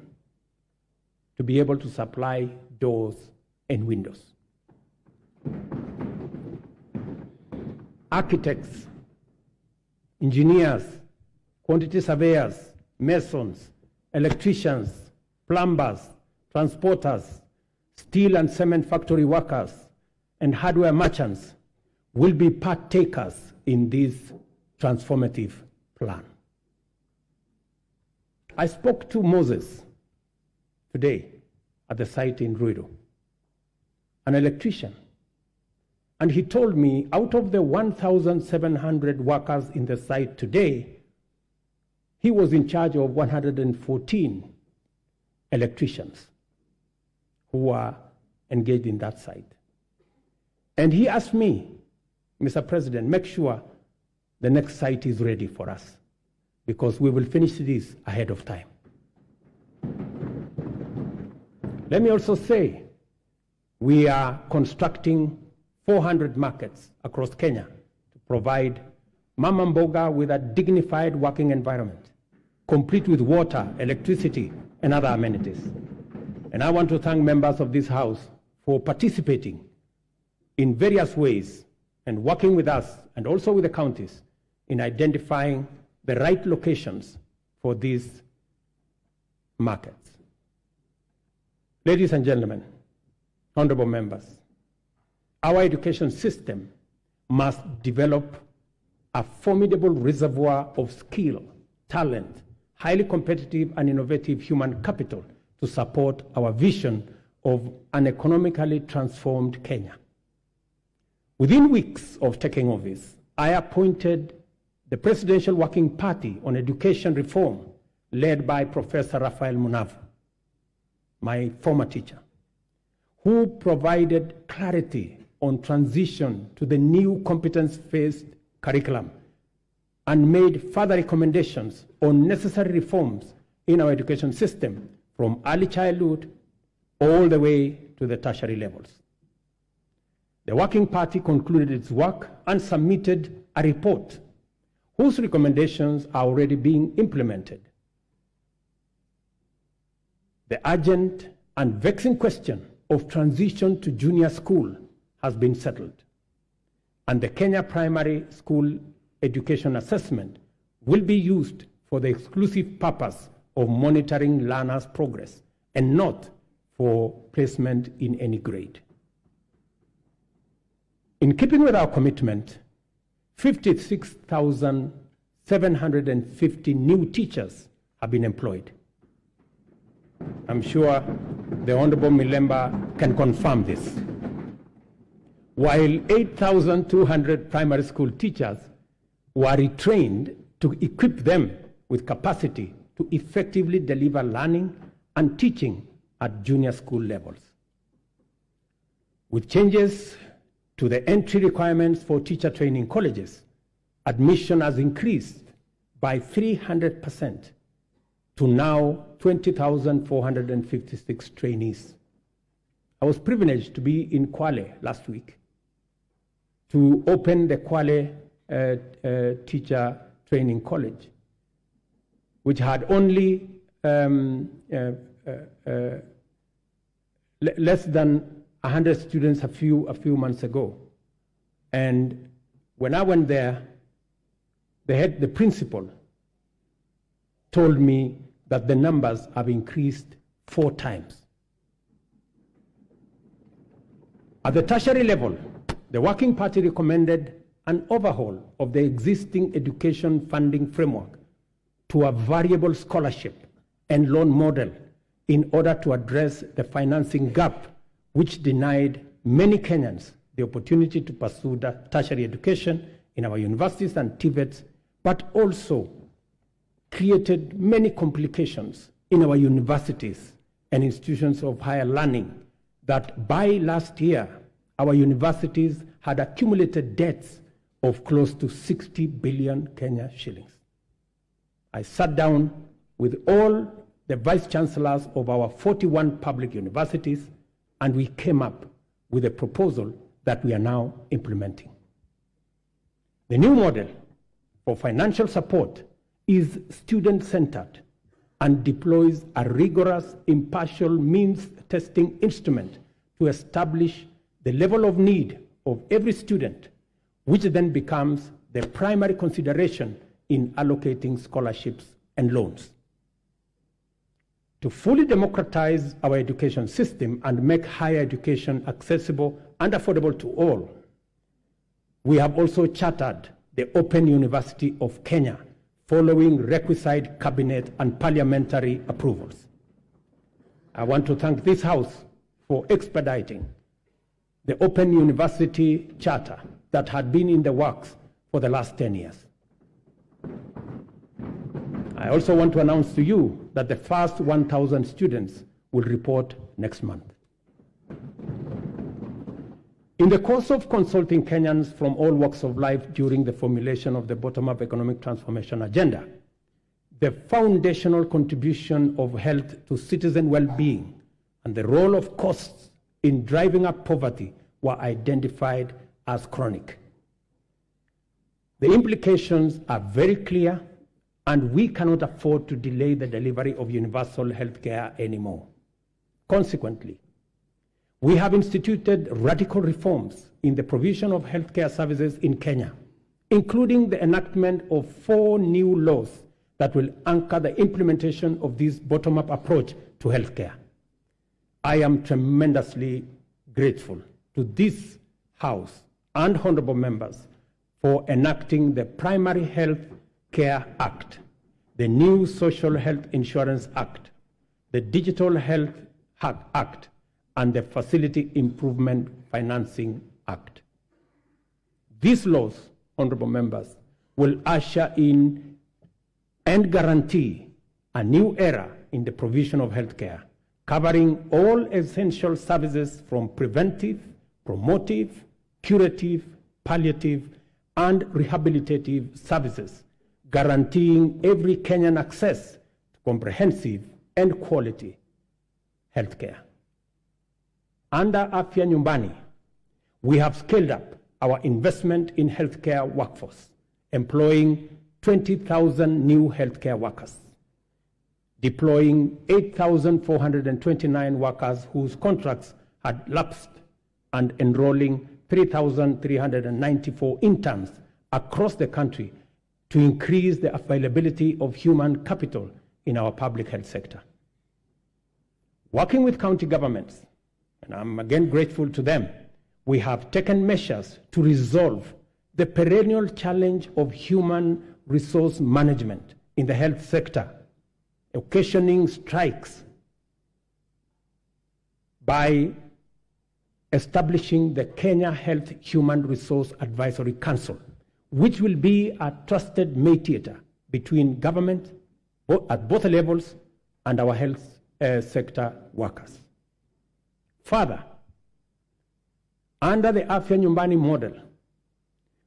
to be able to supply doors and windows. Architects, engineers, quantity surveyors, masons, electricians, plumbers, transporters, steel and cement factory workers, and hardware merchants will be partakers in this transformative plan. I spoke to Moses today at the site in Ruiru, an electrician, and he told me out of the 1,700 workers in the site today, he was in charge of 114 electricians who are engaged in that site. And he asked me, Mr. President, make sure the next site is ready for us, because we will finish this ahead of time. Let me also say, we are constructing 400 markets across Kenya to provide Mama Mboga with a dignified working environment, complete with water, electricity, and other amenities. And I want to thank members of this House for participating in various ways and working with us and also with the counties in identifying the right locations for these markets. Ladies and gentlemen, honorable members, our education system must develop a formidable reservoir of skill, talent, highly competitive and innovative human capital to support our vision of an economically transformed Kenya. Within weeks of taking office, I appointed the Presidential Working Party on Education Reform, led by Professor Raphael Munava, my former teacher, who provided clarity on transition to the new competence-based curriculum and made further recommendations on necessary reforms in our education system from early childhood all the way to the tertiary levels. The Working Party concluded its work and submitted a report whose recommendations are already being implemented. The urgent and vexing question of transition to junior school has been settled, and the Kenya Primary School Education Assessment will be used for the exclusive purpose of monitoring learners' progress and not for placement in any grade. In keeping with our commitment, 56,750 new teachers have been employed. I'm sure the Honorable Milemba can confirm this. While 8,200 primary school teachers were retrained to equip them with capacity to effectively deliver learning and teaching at junior school levels. With changes to the entry requirements for teacher training colleges, admission has increased by 300% to now 20,456 trainees. I was privileged to be in Kwale last week to open the Kwale Teacher Training College, which had only less than 100 students a few months ago. And when I went there, the principal told me that the numbers have increased 4 times. At the tertiary level, the Working Party recommended an overhaul of the existing education funding framework to a variable scholarship and loan model in order to address the financing gap which denied many Kenyans the opportunity to pursue tertiary education in our universities and TVETs, but also created many complications in our universities and institutions of higher learning that by last year, our universities had accumulated debts of close to 60 billion Kenya shillings. I sat down with all the vice chancellors of our 41 public universities, and we came up with a proposal that we are now implementing. The new model for financial support is student-centered and deploys a rigorous, impartial means testing instrument to establish the level of need of every student, which then becomes the primary consideration in allocating scholarships and loans. To fully democratize our education system and make higher education accessible and affordable to all, we have also chartered the Open University of Kenya, following requisite cabinet and parliamentary approvals. I want to thank this House for expediting the Open University Charter that had been in the works for the last 10 years. I also want to announce to you that the first 1,000 students will report next month. In the course of consulting Kenyans from all walks of life during the formulation of the bottom-up economic transformation agenda, the foundational contribution of health to citizen well-being and the role of costs in driving up poverty were identified as chronic. The implications are very clear, and we cannot afford to delay the delivery of universal health care anymore. Consequently, we have instituted radical reforms in the provision of healthcare services in Kenya, including the enactment of 4 new laws that will anchor the implementation of this bottom-up approach to healthcare. I am tremendously grateful to this House and honorable members for enacting the Primary Health Care Act, the new Social Health Insurance Act, the Digital Health Act, and the Facility Improvement Financing Act. These laws, honorable members, will usher in and guarantee a new era in the provision of healthcare, covering all essential services from preventive, promotive, curative, palliative, and rehabilitative services, guaranteeing every Kenyan access to comprehensive and quality healthcare. Under Afya Nyumbani, we have scaled up our investment in healthcare workforce, employing 20,000 new healthcare workers, deploying 8,429 workers whose contracts had lapsed, and enrolling 3,394 interns across the country to increase the availability of human capital in our public health sector. Working with county governments, and I'm again grateful to them, we have taken measures to resolve the perennial challenge of human resource management in the health sector, occasioning strikes, by establishing the Kenya Health Human Resource Advisory Council, which will be a trusted mediator between government at both levels and our health sector workers. Further, under the Afya Nyumbani model,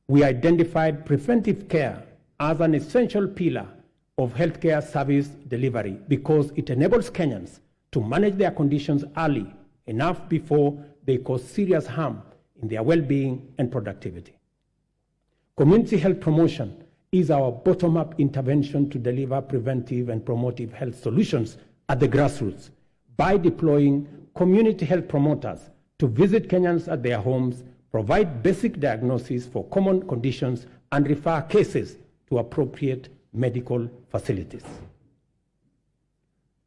we identified preventive care as an essential pillar of healthcare service delivery because it enables Kenyans to manage their conditions early enough before they cause serious harm in their well-being and productivity. Community health promotion is our bottom-up intervention to deliver preventive and promotive health solutions at the grassroots by deploying community health promoters to visit Kenyans at their homes, provide basic diagnosis for common conditions, and refer cases to appropriate medical facilities.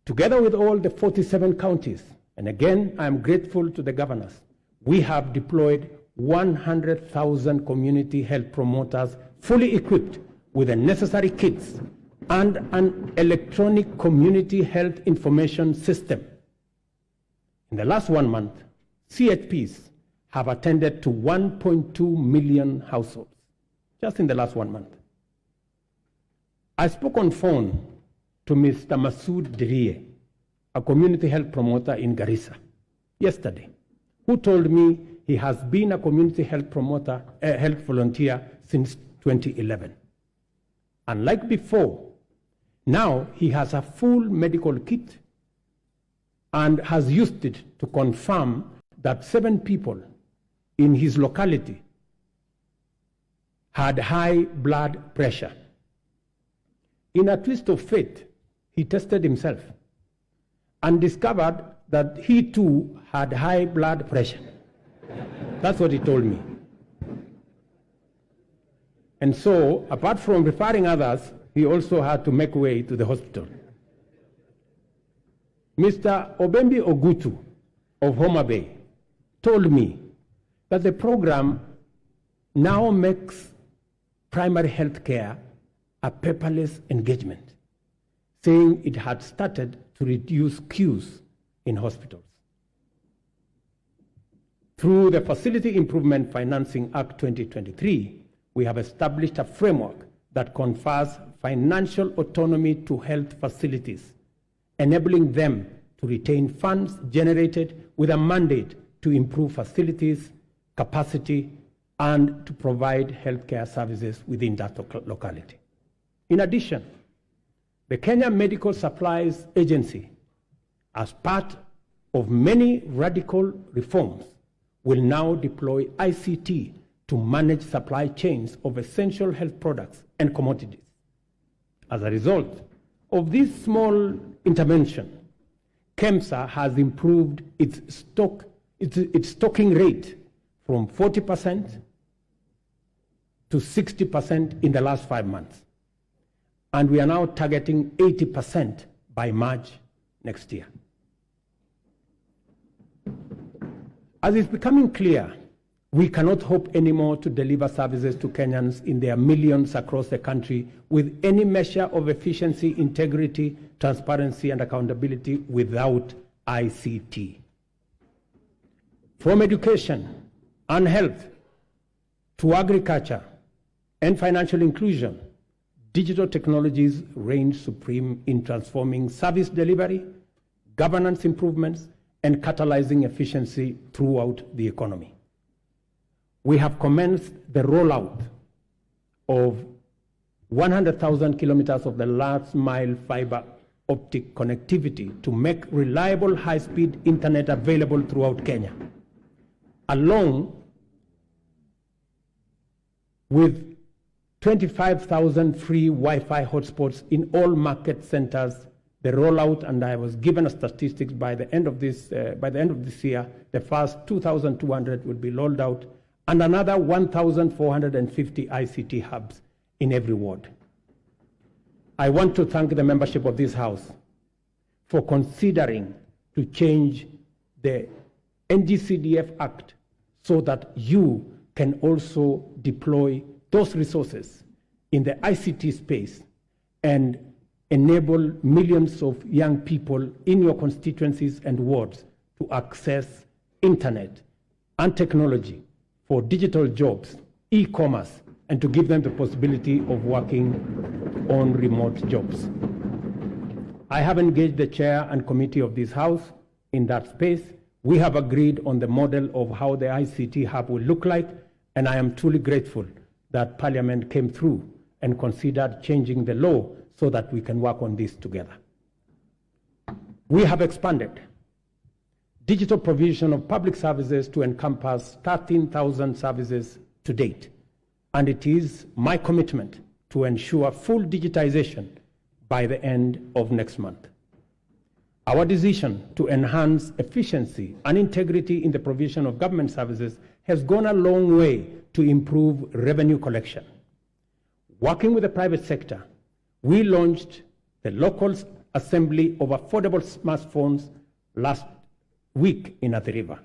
Together with all the 47 counties, and again, I am grateful to the governors, we have deployed 100,000 community health promoters fully equipped with the necessary kits and an electronic community health information system. In the last 1 month, CHPs have attended to 1.2 million households, just in the last 1 month. I spoke on phone to Mr. Masood Dirie, a community health promoter in Garissa, yesterday, who told me he has been a community health promoter, health volunteer since 2011. Unlike before, Now he has a full medical kit and has used it to confirm that 7 people in his locality had high blood pressure. In a twist of fate, he tested himself and discovered that he too had high blood pressure. That's what he told me. And so, apart from referring others, he also had to make way to the hospital. Mr. Obembi Ogutu of Homa Bay told me that the program now makes primary health care a paperless engagement, saying it had started to reduce queues in hospitals. Through the Facility Improvement Financing Act 2023, we have established a framework that confers financial autonomy to health facilities, enabling them to retain funds generated with a mandate to improve facilities, capacity, and to provide healthcare services within that locality. In addition, the Kenya Medical Supplies Agency, as part of many radical reforms, will now deploy ICT to manage supply chains of essential health products and commodities. As a result of this small intervention, KEMSA has improved its stocking rate from 40% to 60% in the last 5 months. And we are now targeting 80% by March next year. As it's becoming clear, we cannot hope anymore to deliver services to Kenyans in their millions across the country with any measure of efficiency, integrity, transparency, and accountability without ICT. From education and health to agriculture and financial inclusion, digital technologies reign supreme in transforming service delivery, governance improvements, and catalyzing efficiency throughout the economy. We have commenced the rollout of 100,000 kilometers of the last mile fiber optic connectivity to make reliable high-speed internet available throughout Kenya, along with 25,000 free Wi-Fi hotspots in all market centers. The rollout, and I was given a statistics by the end of this year, the first 2,200 will be rolled out, and another 1,450 ICT hubs in every ward. I want to thank the membership of this House for considering to change the NGCDF Act so that you can also deploy those resources in the ICT space and enable millions of young people in your constituencies and wards to access internet and technology for digital jobs, e-commerce, and to give them the possibility of working on remote jobs. I have engaged the chair and committee of this House in that space. We have agreed on the model of how the ICT hub will look like, and I am truly grateful that Parliament came through and considered changing the law so that we can work on this together. We have expanded digital provision of public services to encompass 13,000 services to date, and it is my commitment to ensure full digitization by the end of next month. Our decision to enhance efficiency and integrity in the provision of government services has gone a long way to improve revenue collection. Working with the private sector, we launched the local assembly of affordable smartphones last week in Athi River.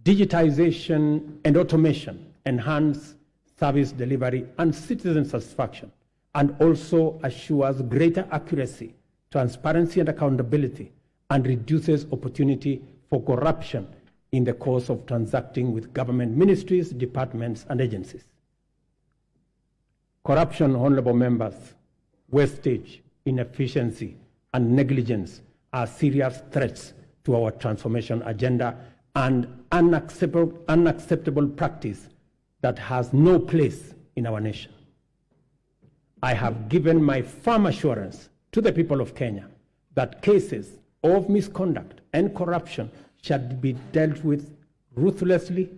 Digitization and automation enhance service delivery and citizen satisfaction, and also assures greater accuracy, transparency, and accountability, and reduces opportunity for corruption in the course of transacting with government ministries, departments, and agencies. Corruption, honorable members, wastage, inefficiency, and negligence are serious threats to our transformation agenda and unacceptable practice that has no place in our nation. I have given my firm assurance to the people of Kenya that cases of misconduct and corruption shall be dealt with ruthlessly,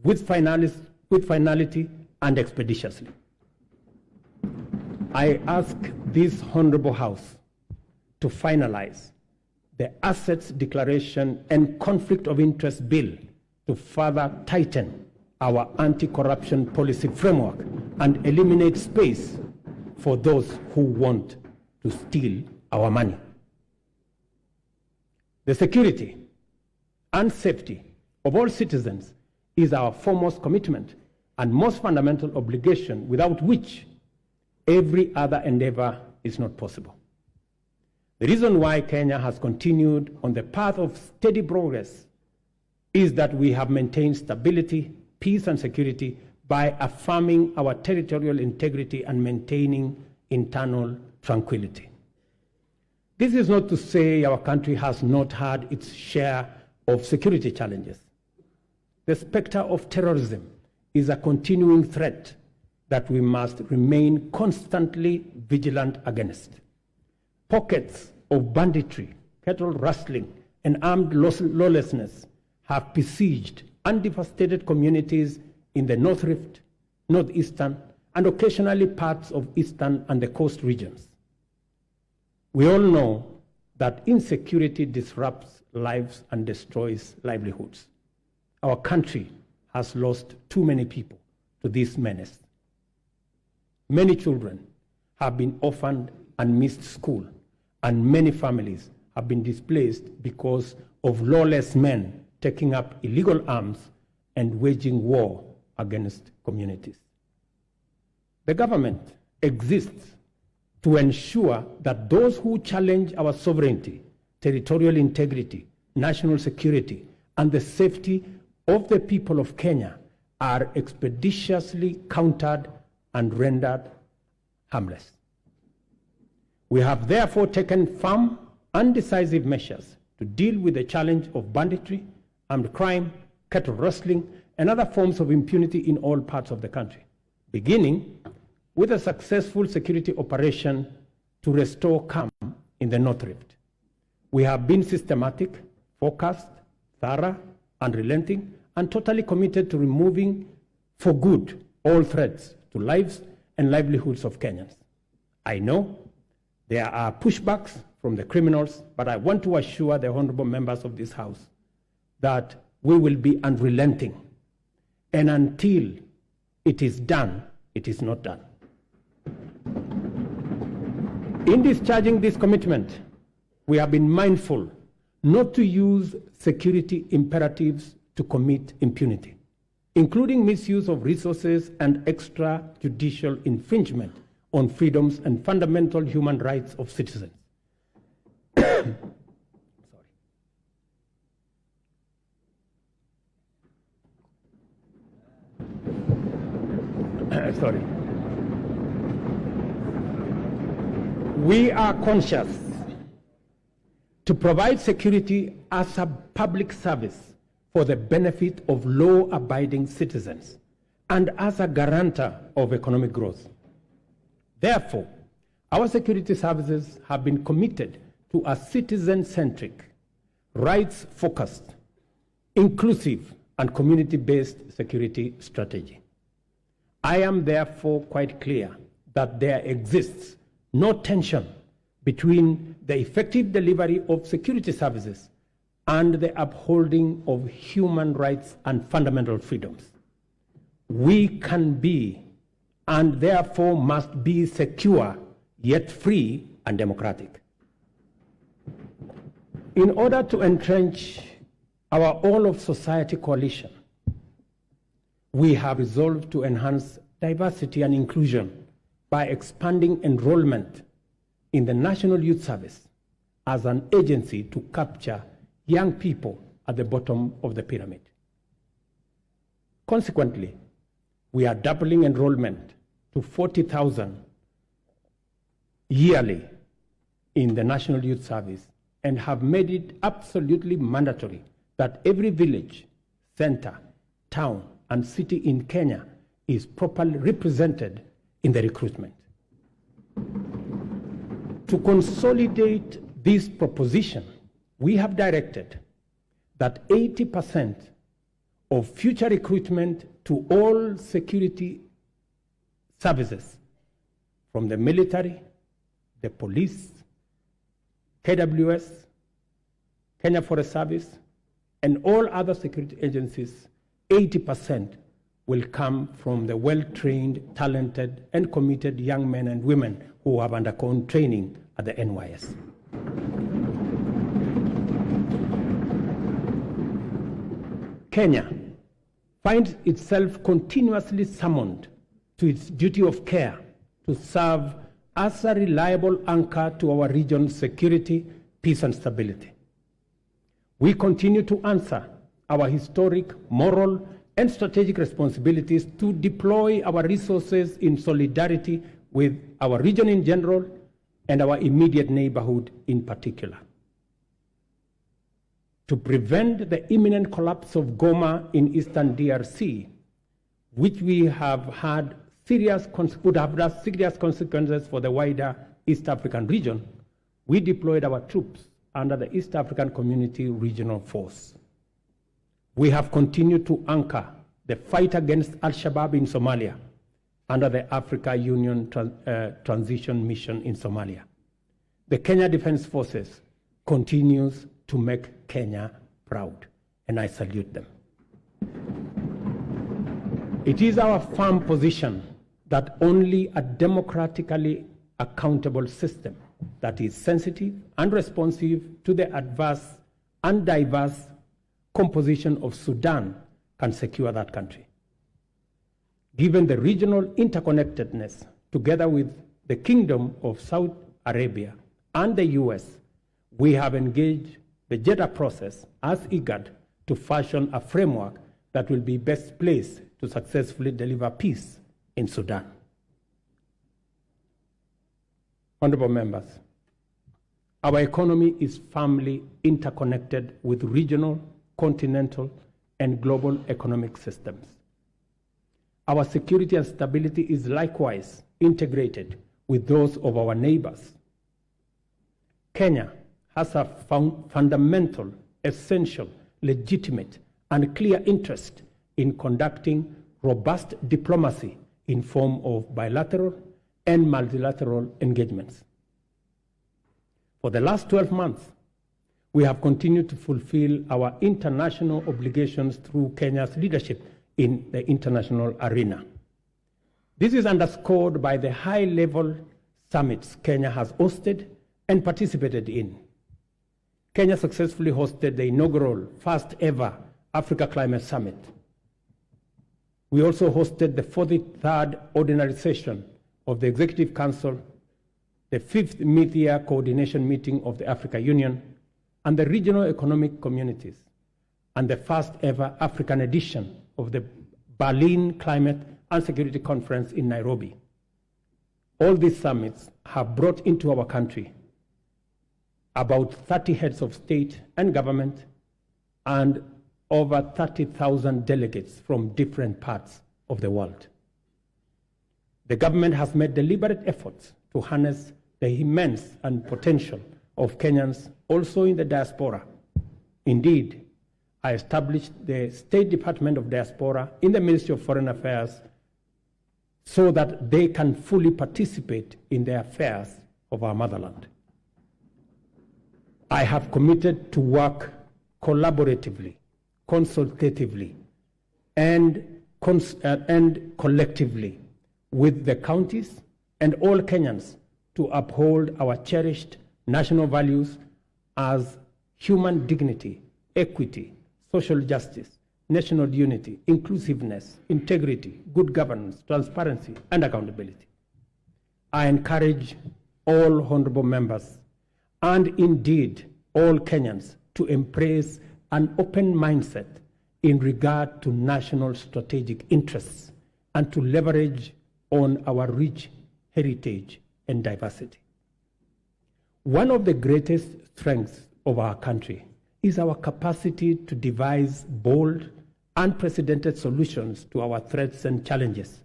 with finality, and expeditiously. I ask this Honorable House to finalize the Assets Declaration and Conflict of Interest Bill to further tighten our anti-corruption policy framework and eliminate space for those who want to steal our money. The security and safety of all citizens is our foremost commitment and most fundamental obligation, without which every other endeavor is not possible. The reason why Kenya has continued on the path of steady progress is that we have maintained stability, peace, and security by affirming our territorial integrity and maintaining internal tranquility. This is not to say our country has not had its share of security challenges. The specter of terrorism is a continuing threat that we must remain constantly vigilant against. Pockets of banditry, cattle rustling, and armed lawlessness have besieged and devastated communities in the North Rift, Northeastern, and occasionally parts of Eastern and the coast regions. We all know that insecurity disrupts lives and destroys livelihoods. Our country has lost too many people to this menace. Many children have been orphaned and missed school, and many families have been displaced because of lawless men taking up illegal arms and waging war against communities. The government exists to ensure that those who challenge our sovereignty, territorial integrity, national security, and the safety of the people of Kenya are expeditiously countered and rendered harmless. We have therefore taken firm and decisive measures to deal with the challenge of banditry, armed crime, cattle rustling, and other forms of impunity in all parts of the country, beginning with a successful security operation to restore calm in the North Rift. We have been systematic, focused, thorough, unrelenting, and totally committed to removing for good all threats to lives and livelihoods of Kenyans. I know there are pushbacks from the criminals, but I want to assure the honorable members of this House that we will be unrelenting. And until it is done, it is not done. In discharging this commitment, we have been mindful not to use security imperatives to commit impunity, including misuse of resources and extrajudicial infringement on freedoms and fundamental human rights of citizens. Sorry. We are conscious to provide security as a public service for the benefit of law-abiding citizens and as a guarantor of economic growth. Therefore, our security services have been committed to a citizen-centric, rights-focused, inclusive, and community-based security strategy. I am therefore quite clear that there exists no tension between the effective delivery of security services and the upholding of human rights and fundamental freedoms. We can be and therefore must be secure, yet free and democratic. In order to entrench our all-of-society coalition, we have resolved to enhance diversity and inclusion by expanding enrollment in the National Youth Service as an agency to capture young people at the bottom of the pyramid. Consequently, we are doubling enrollment to 40,000 yearly in the National Youth Service and have made it absolutely mandatory that every village, center, town, and city in Kenya is properly represented in the recruitment. To consolidate this proposition, we have directed that 80% of future recruitment to all security services, from the military, the police, KWS, Kenya Forest Service, and all other security agencies, 80% will come from the well-trained, talented, and committed young men and women who have undergone training at the NYS. Kenya finds itself continuously summoned to its duty of care to serve as a reliable anchor to our region's security, peace, and stability. We continue to answer our historic, moral, and strategic responsibilities to deploy our resources in solidarity with our region in general and our immediate neighborhood in particular. To prevent the imminent collapse of Goma in eastern DRC, which we have had would have had serious consequences for the wider East African region, we deployed our troops under the East African Community Regional Force. We have continued to anchor the fight against Al-Shabaab in Somalia under the Africa Union Transition Mission in Somalia. The Kenya Defense Forces continues to make Kenya proud, and I salute them. It is our firm position that only a democratically accountable system that is sensitive and responsive to the adverse and diverse composition of Sudan can secure that country. Given the regional interconnectedness, together with the Kingdom of Saudi Arabia and the US, we have engaged the Jeddah process as IGAD to fashion a framework that will be best placed to successfully deliver peace in Sudan. Honorable members, our economy is firmly interconnected with regional, continental, and global economic systems. Our security and stability is likewise integrated with those of our neighbors. Kenya has a fundamental, essential, legitimate, and clear interest in conducting robust diplomacy in form of bilateral and multilateral engagements. For the last 12 months, we have continued to fulfill our international obligations through Kenya's leadership in the international arena. This is underscored by the high-level summits Kenya has hosted and participated in. Kenya successfully hosted the inaugural first-ever Africa Climate Summit. We also hosted the 43rd Ordinary Session of the Executive Council, the 5th Mid-Year Coordination Meeting of the Africa Union, and the Regional Economic Communities, and the first-ever African edition of the Berlin Climate and Security Conference in Nairobi. All these summits have brought into our country about 30 heads of state and government and over 30,000 delegates from different parts of the world. The government has made deliberate efforts to harness the immense and potential of Kenyans also in the diaspora. Indeed, I established the State Department of Diaspora in the Ministry of Foreign Affairs so that they can fully participate in the affairs of our motherland. I have committed to work collaboratively, consultatively, and collectively with the counties and all Kenyans to uphold our cherished national values as human dignity, equity, social justice, national unity, inclusiveness, integrity, good governance, transparency, and accountability. I encourage all honorable members and indeed all Kenyans to embrace an open mindset in regard to national strategic interests and to leverage on our rich heritage and diversity. One of the greatest strengths of our country is our capacity to devise bold, unprecedented solutions to our threats and challenges,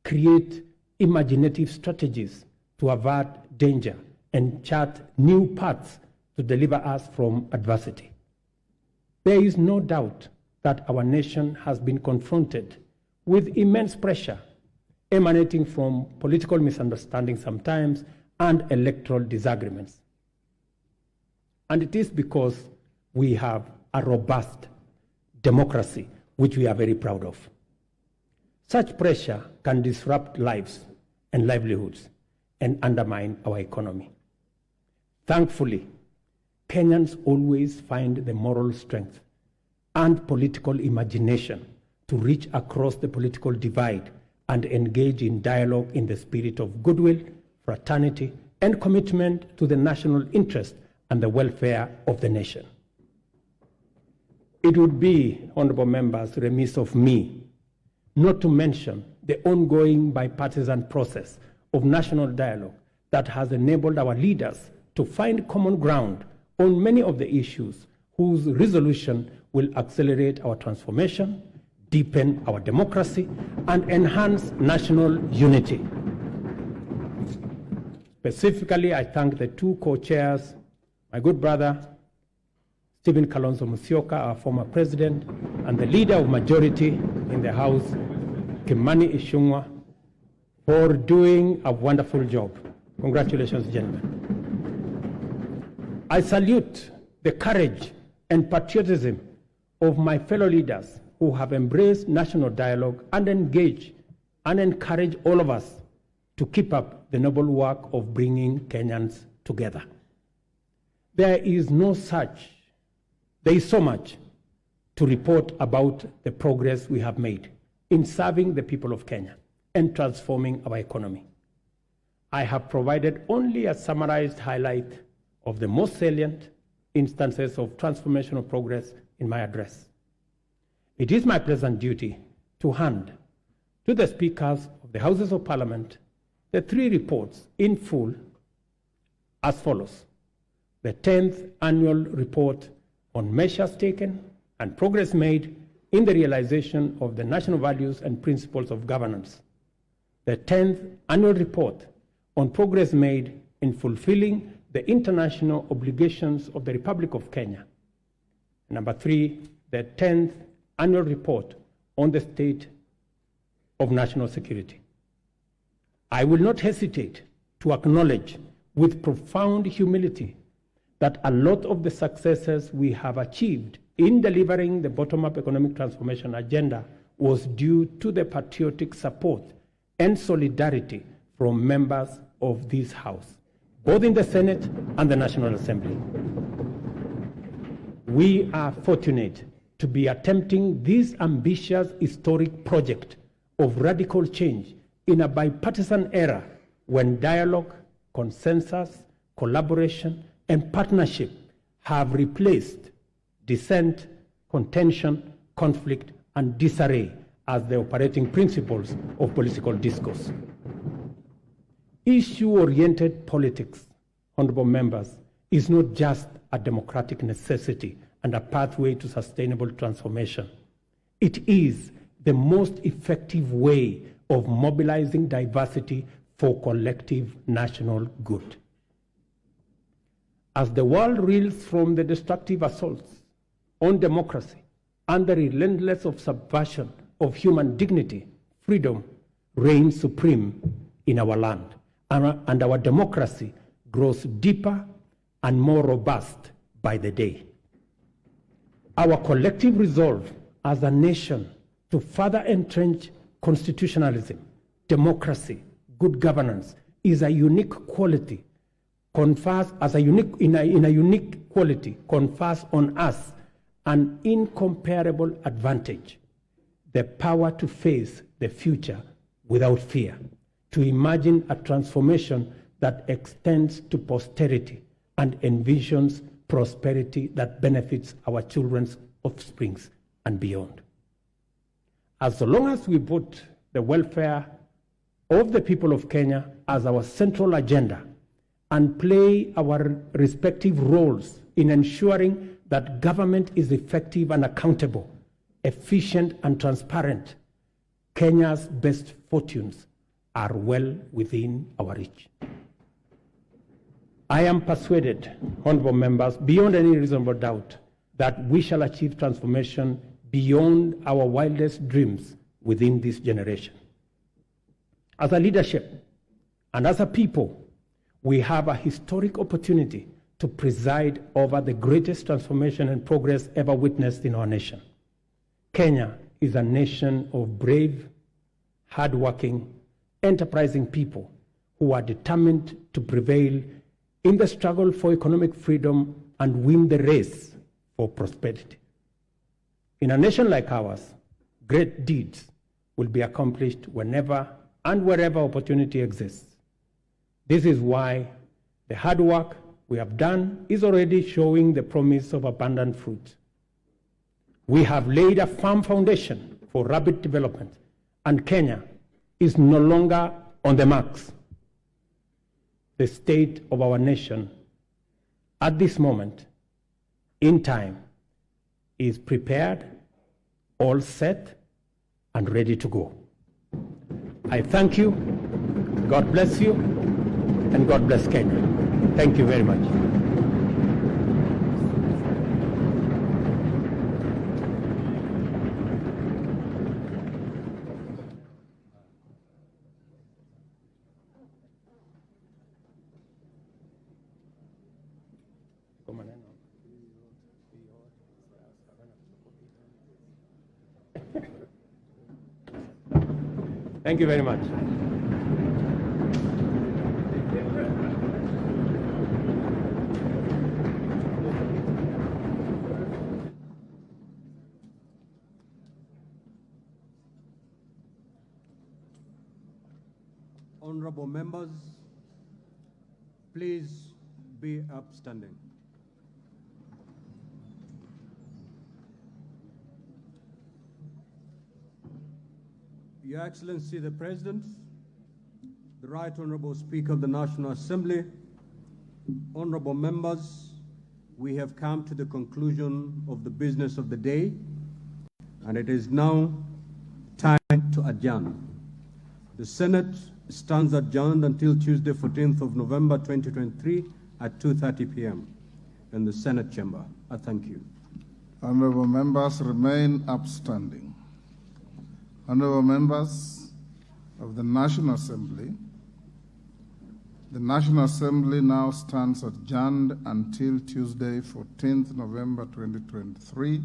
create imaginative strategies to avert danger, and chart new paths to deliver us from adversity. There is no doubt that our nation has been confronted with immense pressure emanating from political misunderstandings sometimes and electoral disagreements. And it is because we have a robust democracy, which we are very proud of. Such pressure can disrupt lives and livelihoods and undermine our economy. Thankfully, Kenyans always find the moral strength and political imagination to reach across the political divide and engage in dialogue in the spirit of goodwill, fraternity, and commitment to the national interest and the welfare of the nation. It would be, honorable members, remiss of me not to mention the ongoing bipartisan process of national dialogue that has enabled our leaders to find common ground on many of the issues whose resolution will accelerate our transformation, deepen our democracy, and enhance national unity. Specifically, I thank the two co-chairs, my good brother, Stephen Kalonzo Musyoka, our former president, and the leader of majority in the House, Kimani Ichung'wah, for doing a wonderful job. Congratulations, gentlemen. I salute the courage and patriotism of my fellow leaders who have embraced national dialogue and engage and encourage all of us to keep up the noble work of bringing Kenyans together. There is so much to report about the progress we have made in serving the people of Kenya and transforming our economy. I have provided only a summarized highlight of the most salient instances of transformational progress in my address. It is my pleasant duty to hand to the speakers of the Houses of Parliament the three reports in full as follows: the 10th annual report on measures taken and progress made in the realization of the national values and principles of governance, the 10th annual report on progress made in fulfilling the international obligations of the Republic of Kenya. Number 3, the 10th annual report on the state of national security. I will not hesitate to acknowledge with profound humility that a lot of the successes we have achieved in delivering the bottom-up economic transformation agenda was due to the patriotic support and solidarity from members of this House, both in the Senate and the National Assembly. We are fortunate to be attempting this ambitious historic project of radical change in a bipartisan era when dialogue, consensus, collaboration, and partnership have replaced dissent, contention, conflict, and disarray as the operating principles of political discourse. Issue-oriented politics, honorable members, is not just a democratic necessity and a pathway to sustainable transformation. It is the most effective way of mobilizing diversity for collective national good. As the world reels from the destructive assaults on democracy and the relentless subversion of human dignity, freedom reigns supreme in our land, and our democracy grows deeper and more robust by the day. Our collective resolve as a nation to further entrench constitutionalism, democracy, good governance is a unique quality, confers on us an incomparable advantage: the power to face the future without fear, to imagine a transformation that extends to posterity and envisions prosperity that benefits our children's offsprings and beyond. As long as we put the welfare of the people of Kenya as our central agenda and play our respective roles in ensuring that government is effective and accountable, efficient and transparent, Kenya's best fortunes are well within our reach. I am persuaded, honorable members, beyond any reasonable doubt, that we shall achieve transformation beyond our wildest dreams within this generation. As a leadership and as a people, we have a historic opportunity to preside over the greatest transformation and progress ever witnessed in our nation. Kenya is a nation of brave, hardworking, enterprising people who are determined to prevail in the struggle for economic freedom and win the race for prosperity. In a nation like ours, great deeds will be accomplished whenever and wherever opportunity exists. This is why the hard work we have done is already showing the promise of abundant fruit. We have laid a firm foundation for rapid development, and Kenya is no longer on the marks. The state of our nation at this moment in time is prepared, all set, and ready to go. I thank you, God bless you, and God bless Kenya. Thank you very much. Thank you very much. Honorable members, please be upstanding. Your Excellency the President, the Right Honorable Speaker of the National Assembly, honorable members, we have come to the conclusion of the business of the day, and it is now time to adjourn. The Senate stands adjourned until Tuesday, 14th of November, 2023 at 2:30 p.m. in the Senate chamber. I thank you. Honorable members remain upstanding. Honorable members of the National Assembly now stands adjourned until Tuesday, 14th November 2023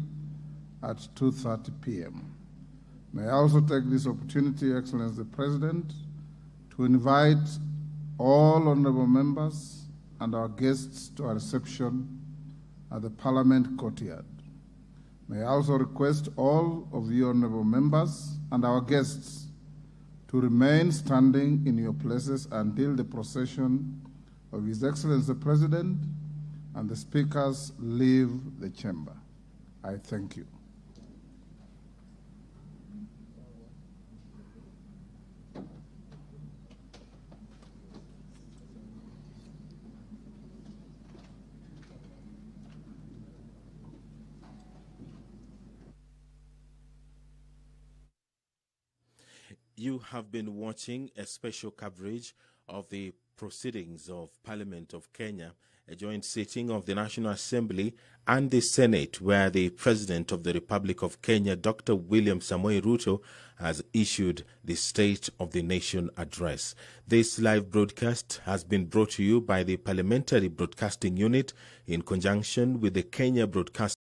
at 2:30 p.m. May I also take this opportunity, Excellency the President, to invite all honorable members and our guests to a reception at the Parliament courtyard. May I also request all of you honorable members and our guests to remain standing in your places until the procession of His Excellency the President and the speakers leave the chamber. I thank you. You have been watching a special coverage of the proceedings of Parliament of Kenya, a joint sitting of the National Assembly and the Senate, where the President of the Republic of Kenya, Dr. William Samoei Ruto, has issued the State of the Nation address. This live broadcast has been brought to you by the Parliamentary Broadcasting Unit in conjunction with the Kenya Broadcasting